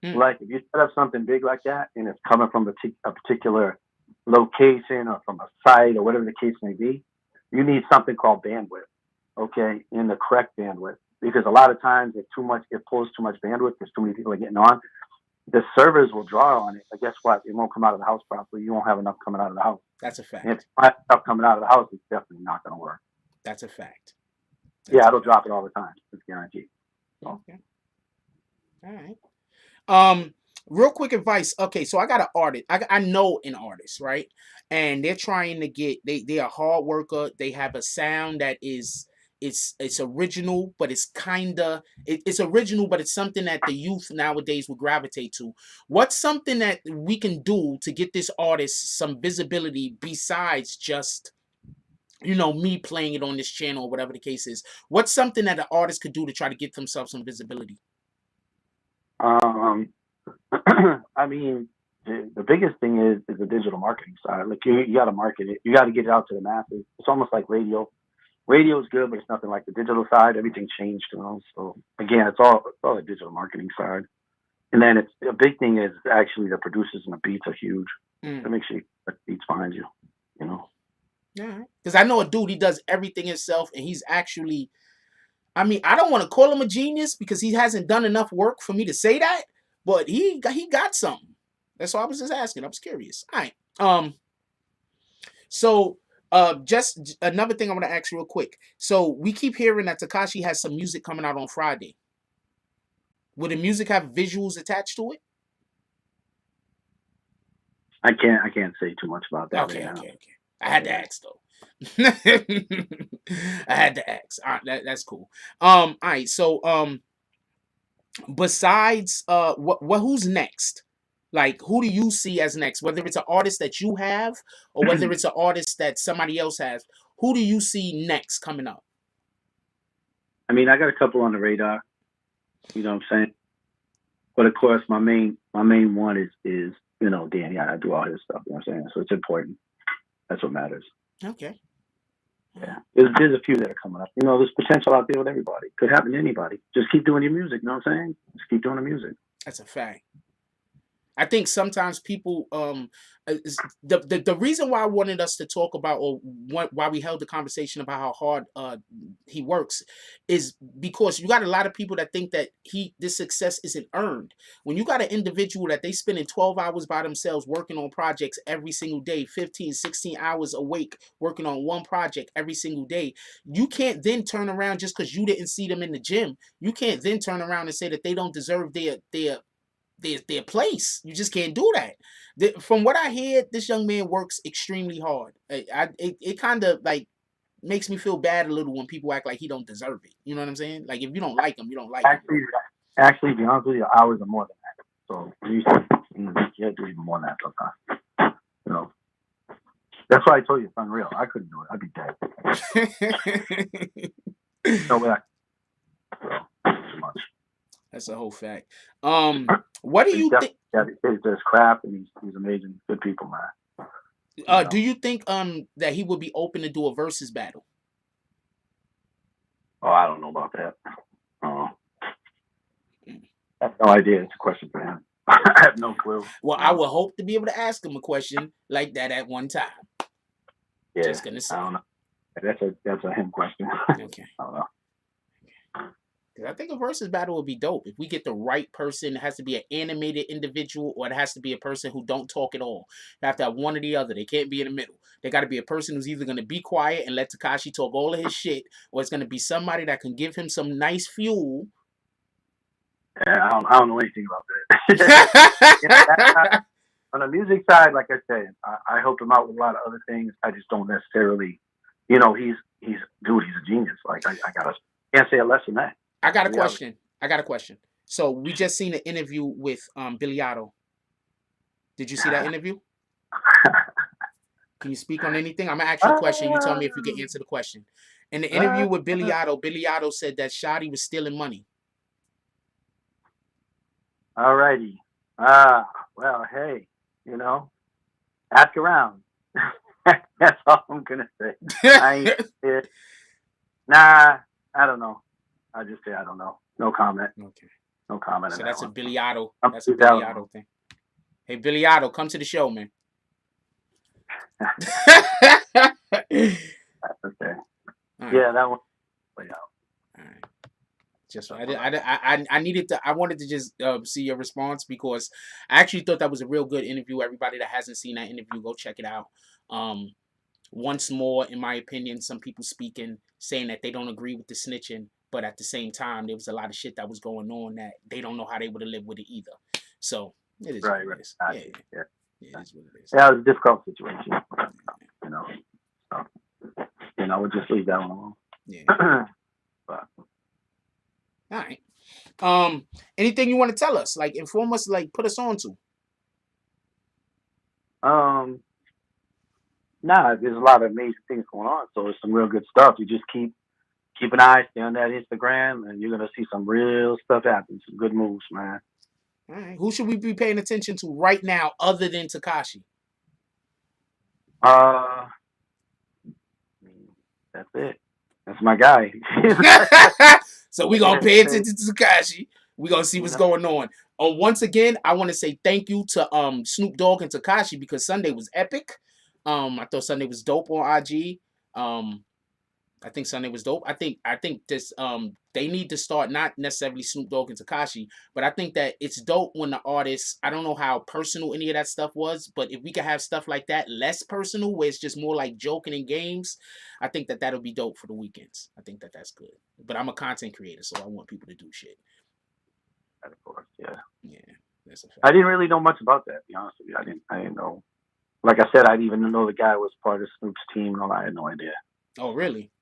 Like if you set up something big like that and it's coming from a particular location or from a site or whatever the case may be, you need something called bandwidth, okay, in the correct bandwidth. Because a lot of times it pulls too much bandwidth because too many people are getting on. The servers will draw on it, but guess what? It won't come out of the house properly. You won't have enough coming out of the house. That's a fact. And if stuff coming out of the house, it's definitely not going to work. That's a fact. It'll drop it all the time. It's guaranteed. So. Okay. All right. Real quick advice. Okay, so I got an artist. I know an artist, right? And they're trying to get. They're a hard worker. They have a sound that is. It's original, but it's original, but it's something that the youth nowadays will gravitate to. What's something that we can do to get this artist some visibility besides just, me playing it on this channel or whatever the case is? What's something that an artist could do to try to get themselves some visibility? I mean, the biggest thing is the digital marketing side. Like you got to market it. You got to get it out to the masses. It's almost like radio. Radio is good, but it's nothing like the digital side. Everything changed, you know. So again, it's all the digital marketing side. And then it's a big thing is actually the producers and the beats are huge. To make sure the beats behind you, you know. Yeah, because I know a dude, he does everything himself, and he's actually, I mean, I don't want to call him a genius because he hasn't done enough work for me to say that, but he got something. That's why I was just asking. I was curious. All right. So just another thing I want to ask real quick. So we keep hearing that Tekashi has some music coming out on Friday. Will the music have visuals attached to it? I can't say too much about that. Okay. I had to ask though. I had to ask. All right, that's cool. All right. So besides what who's next? Like, who do you see as next? Whether it's an artist that you have or whether it's an artist that somebody else has, who do you see next coming up? I mean, I got a couple on the radar. You know what I'm saying? But of course, my main one is you know, Danny. I do all his stuff. You know what I'm saying? So it's important. That's what matters. Okay. Yeah. There's a few that are coming up. You know, there's potential out there with everybody. Could happen to anybody. Just keep doing your music. You know what I'm saying? Just keep doing the music. That's a fact. I think sometimes people, the reason why I wanted us to talk about, or why we held the conversation about how hard he works, is because you got a lot of people that think that this success isn't earned. When you got an individual that they spending 12 hours by themselves working on projects every single day, 15, 16 hours awake working on one project every single day, you can't then turn around just because you didn't see them in the gym. You can't then turn around and say that they don't deserve their place. You just can't do that. From what I hear, this young man works extremely hard. It kind of like makes me feel bad a little when people act like he don't deserve it. You know what I'm saying? Like, if you don't like him, you don't like him. Actually, to be honest with you, hours are more than that. So you can't do even more than that sometimes. You know, that's why I told you it's unreal. I couldn't do it. I'd be dead. No way. Too much. That's a whole fact. What do you think? Yeah, he's just crap, and he's amazing. Good people, man. Do you think that he would be open to do a versus battle? Oh, I don't know about that. I have no idea. It's a question for him. I have no clue. Well, I would hope to be able to ask him a question like that at one time. Yeah, just gonna say. I don't know. That's a him question. Okay. I don't know. I think a versus battle would be dope. If we get the right person, it has to be an animated individual, or it has to be a person who don't talk at all. They have to have one or the other. They can't be in the middle. They got to be a person who's either going to be quiet and let Tekashi talk all of his shit, or it's going to be somebody that can give him some nice fuel. Yeah, I don't know anything about that. On the music side, like I said, I helped him out with a lot of other things. I just don't necessarily, you know, he's a genius. Like I can't say less than that. I got a question. So we just seen an interview with Biliato. Did you see that interview? Can you speak on anything? I'm gonna ask you a question. You tell me if you can answer the question. In the interview with Biliato said that Shotty was stealing money. Alrighty. Well, hey, you know, ask around. That's all I'm gonna say. Nah, I don't know. I just say I don't know. No comment. Okay. No comment. So that's a Biliato. That's a Biliato thing. Hey, Biliato, come to the show, man. Okay. Right. Yeah, that one. Play out. All right. Just I needed to. I wanted to just see your response because I actually thought that was a real good interview. Everybody that hasn't seen that interview, go check it out. Once more, in my opinion, some people speaking saying that they don't agree with the snitching. But at the same time, there was a lot of shit that was going on that they don't know how they would have lived with it either. So it is right, what it is. Yeah. It is what it is. Yeah, it was a difficult situation. You know, so, we'll just leave that one alone. Yeah. But. All right. Anything you want to tell us? Like, inform us. Like, put us on to. Nah, there's a lot of amazing things going on. So it's some real good stuff. You just keep an eye, stay on that Instagram, and you're gonna see some real stuff happen. Some good moves, man. All right. Who should we be paying attention to right now other than Tekashi? That's it. That's my guy. So we're going to pay attention to Tekashi. We're going to see what's going on. Once again, I want to say thank you to Snoop Dogg and Tekashi because Sunday was epic. I thought Sunday was dope on IG. I think Sunday was dope. I think this they need to start not necessarily Snoop Dogg and Tekashi, but I think that it's dope when the artists, I don't know how personal any of that stuff was, but if we could have stuff like that less personal where it's just more like joking and games, I think that that'll be dope for the weekends. I think that that's good. But I'm a content creator, so I want people to do shit. Of course, yeah. Yeah, that's a fact. I didn't really know much about that, to be honest with you. I didn't know. Like I said, I didn't even know the guy was part of Snoop's team and all that. I had no idea. Oh, really?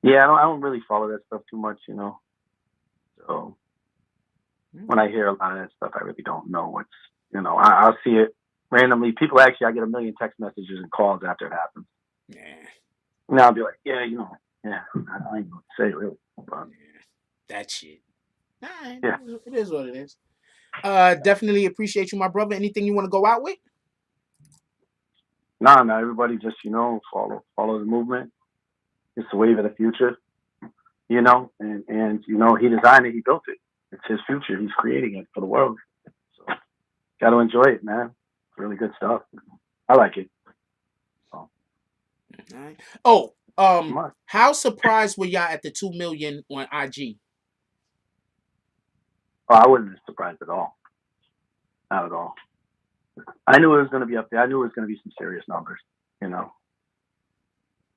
Yeah, I don't really follow that stuff too much, you know. So when I hear a lot of that stuff, I really don't know what's, you know, I'll see it randomly. People actually, I get a million text messages and calls after it happens. Yeah. And I'll be like, yeah, you know, yeah, I ain't gonna say it really. But, that shit. All right. Yeah. It is what it is. Definitely appreciate you, my brother. Anything you want to go out with? Nah, man, everybody just, you know, follow the movement. It's the wave of the future, you know, and you know, he designed it, he built it. It's his future. He's creating it for the world. So got to enjoy it, man. It's really good stuff. I like it. So. All right. Oh, how surprised were y'all at the 2 million on IG? Oh, I wasn't surprised at all. Not at all. I knew it was going to be up there. I knew it was going to be some serious numbers, you know.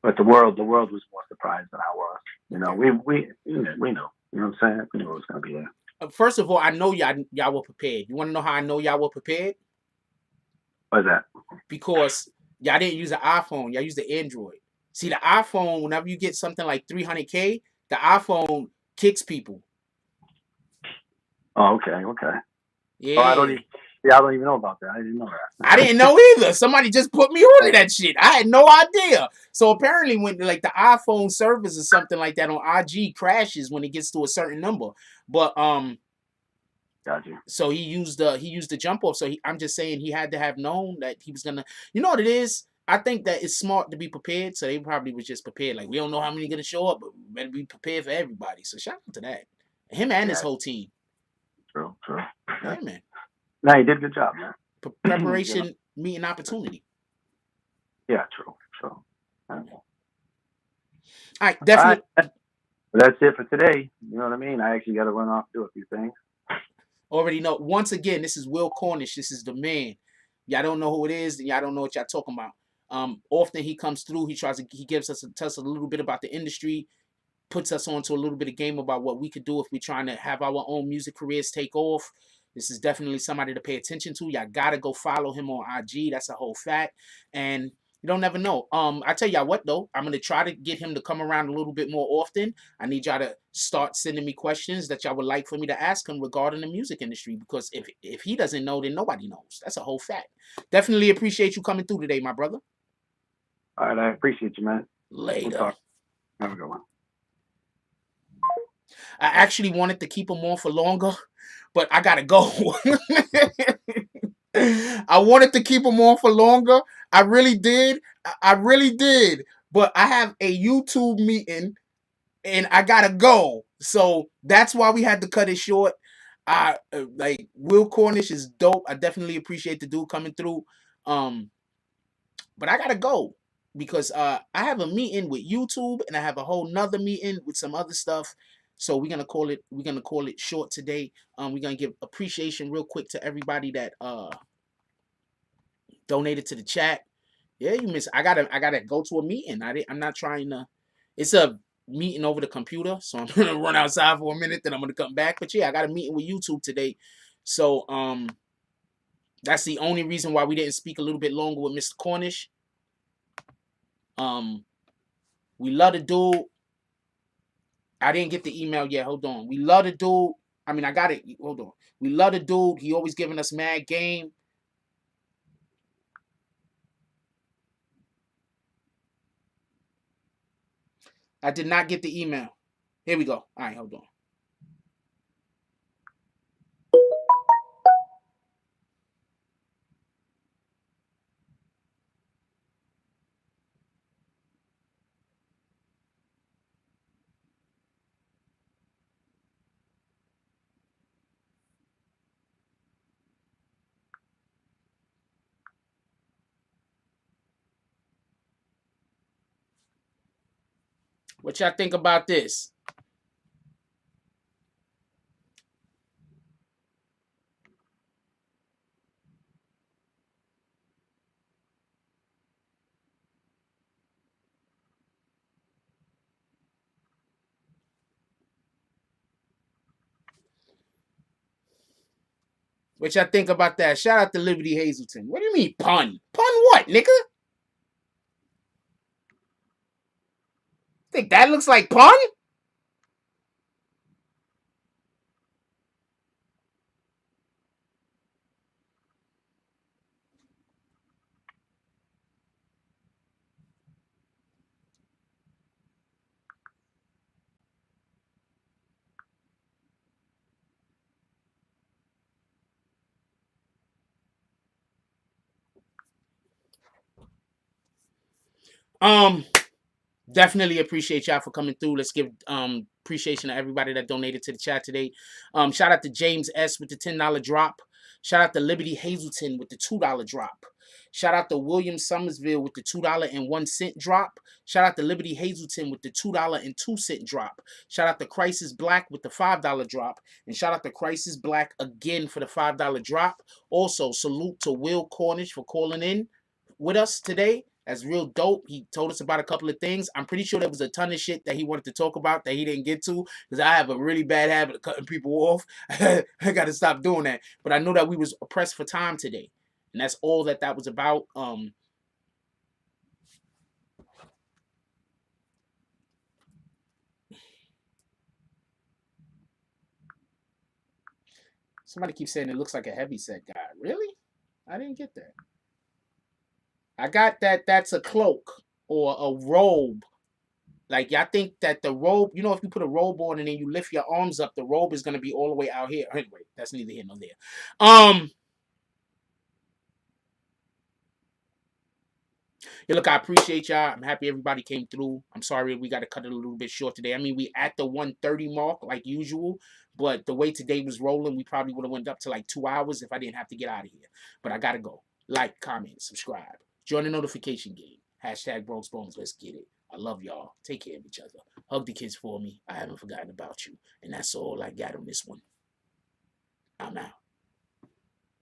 But the world was more surprised than I was. You know, we know. You know what I'm saying? We knew it was going to be there. First of all, I know y'all were prepared. You want to know how I know y'all were prepared? What's that? Because y'all didn't use an iPhone. Y'all used the Android. See, the iPhone, whenever you get something like 300K, the iPhone kicks people. Oh, okay. Yeah. Oh, I don't even know about that. I didn't know that. I didn't know either. Somebody just put me on to that shit. I had no idea. So apparently when like the iPhone service or something like that on IG crashes when it gets to a certain number. But Got you. So he used the jump off. So I'm just saying he had to have known that he was gonna, you know what it is? I think that it's smart to be prepared. So they probably was just prepared. Like, we don't know how many gonna show up, but we better be prepared for everybody. So shout out to that. Him and his whole team. True. Yeah, man. No, he did a good job, man. Preparation, meeting opportunity. Yeah, true. All right, definitely. All right. That's it for today. You know what I mean? I actually got to run off and do a few things. Already know. Once again, this is Will Cornish. This is the man. Y'all don't know who it is, and y'all don't know what y'all talking about. Often he comes through. He gives us tells us a little bit about the industry, puts us onto a little bit of game about what we could do if we're trying to have our own music careers take off. This is definitely somebody to pay attention to. Y'all gotta go follow him on IG. That's a whole fact. And you don't never know. I tell y'all what though, I'm gonna try to get him to come around a little bit more often. I need y'all to start sending me questions that y'all would like for me to ask him regarding the music industry. Because if he doesn't know, then nobody knows. That's a whole fact. Definitely appreciate you coming through today, my brother. All right, I appreciate you, man. Later. We'll have a good one. I actually wanted to keep him on for longer, but I gotta go. I wanted to keep him on for longer. I really did. But I have a YouTube meeting and I gotta go. So that's why we had to cut it short. Like Will Cornish is dope. I definitely appreciate the dude coming through. But I gotta go because I have a meeting with YouTube and I have a whole nother meeting with some other stuff. So we're gonna call it short today. We're gonna give appreciation real quick to everybody that donated to the chat. Yeah, you miss. I gotta go to a meeting. I'm not trying to. It's a meeting over the computer, so I'm gonna run outside for a minute. Then I'm gonna come back. But yeah, I got a meeting with YouTube today. So that's the only reason why we didn't speak a little bit longer with Mr. Cornish. We love the dude. I didn't get the email yet. Hold on. We love the dude. I mean, I got it. Hold on. We love the dude. He always giving us mad game. I did not get the email. Here we go. All right, hold on. What y'all think about this? What y'all think about that? Shout out to Liberty Hazelton. What do you mean pun? Pun what, nigga? Think that looks like pun? Definitely appreciate y'all for coming through. Let's give appreciation to everybody that donated to the chat today. Shout out to James S with the $10 drop. Shout out to Liberty Hazelton with the $2 drop. Shout out to William Summersville with the $2.01 drop. Shout out to Liberty Hazelton with the $2.02 drop. Shout out to Crisis Black with the $5 drop. And shout out to Crisis Black again for the $5 drop. Also, salute to Will Cornish for calling in with us today. That's real dope. He told us about a couple of things. I'm pretty sure there was a ton of shit that he wanted to talk about that he didn't get to, because I have a really bad habit of cutting people off. I got to stop doing that. But I know that we was pressed for time today, and that's all that was about. Somebody keeps saying it looks like a heavyset guy. Really? I didn't get that. I got that that's a cloak or a robe. Like, y'all think that the robe, you know, if you put a robe on and then you lift your arms up, the robe is going to be all the way out here. Anyway, that's neither here nor there. Yeah, look, I appreciate y'all. I'm happy everybody came through. I'm sorry we got to cut it a little bit short today. I mean, we at the 1:30 mark like usual, but the way today was rolling, we probably would have went up to like 2 hours if I didn't have to get out of here. But I got to go. Like, comment, subscribe. Join the notification game. # Bronx Bones. Let's get it. I love y'all. Take care of each other. Hug the kids for me. I haven't forgotten about you. And that's all I got on this one. I'm out.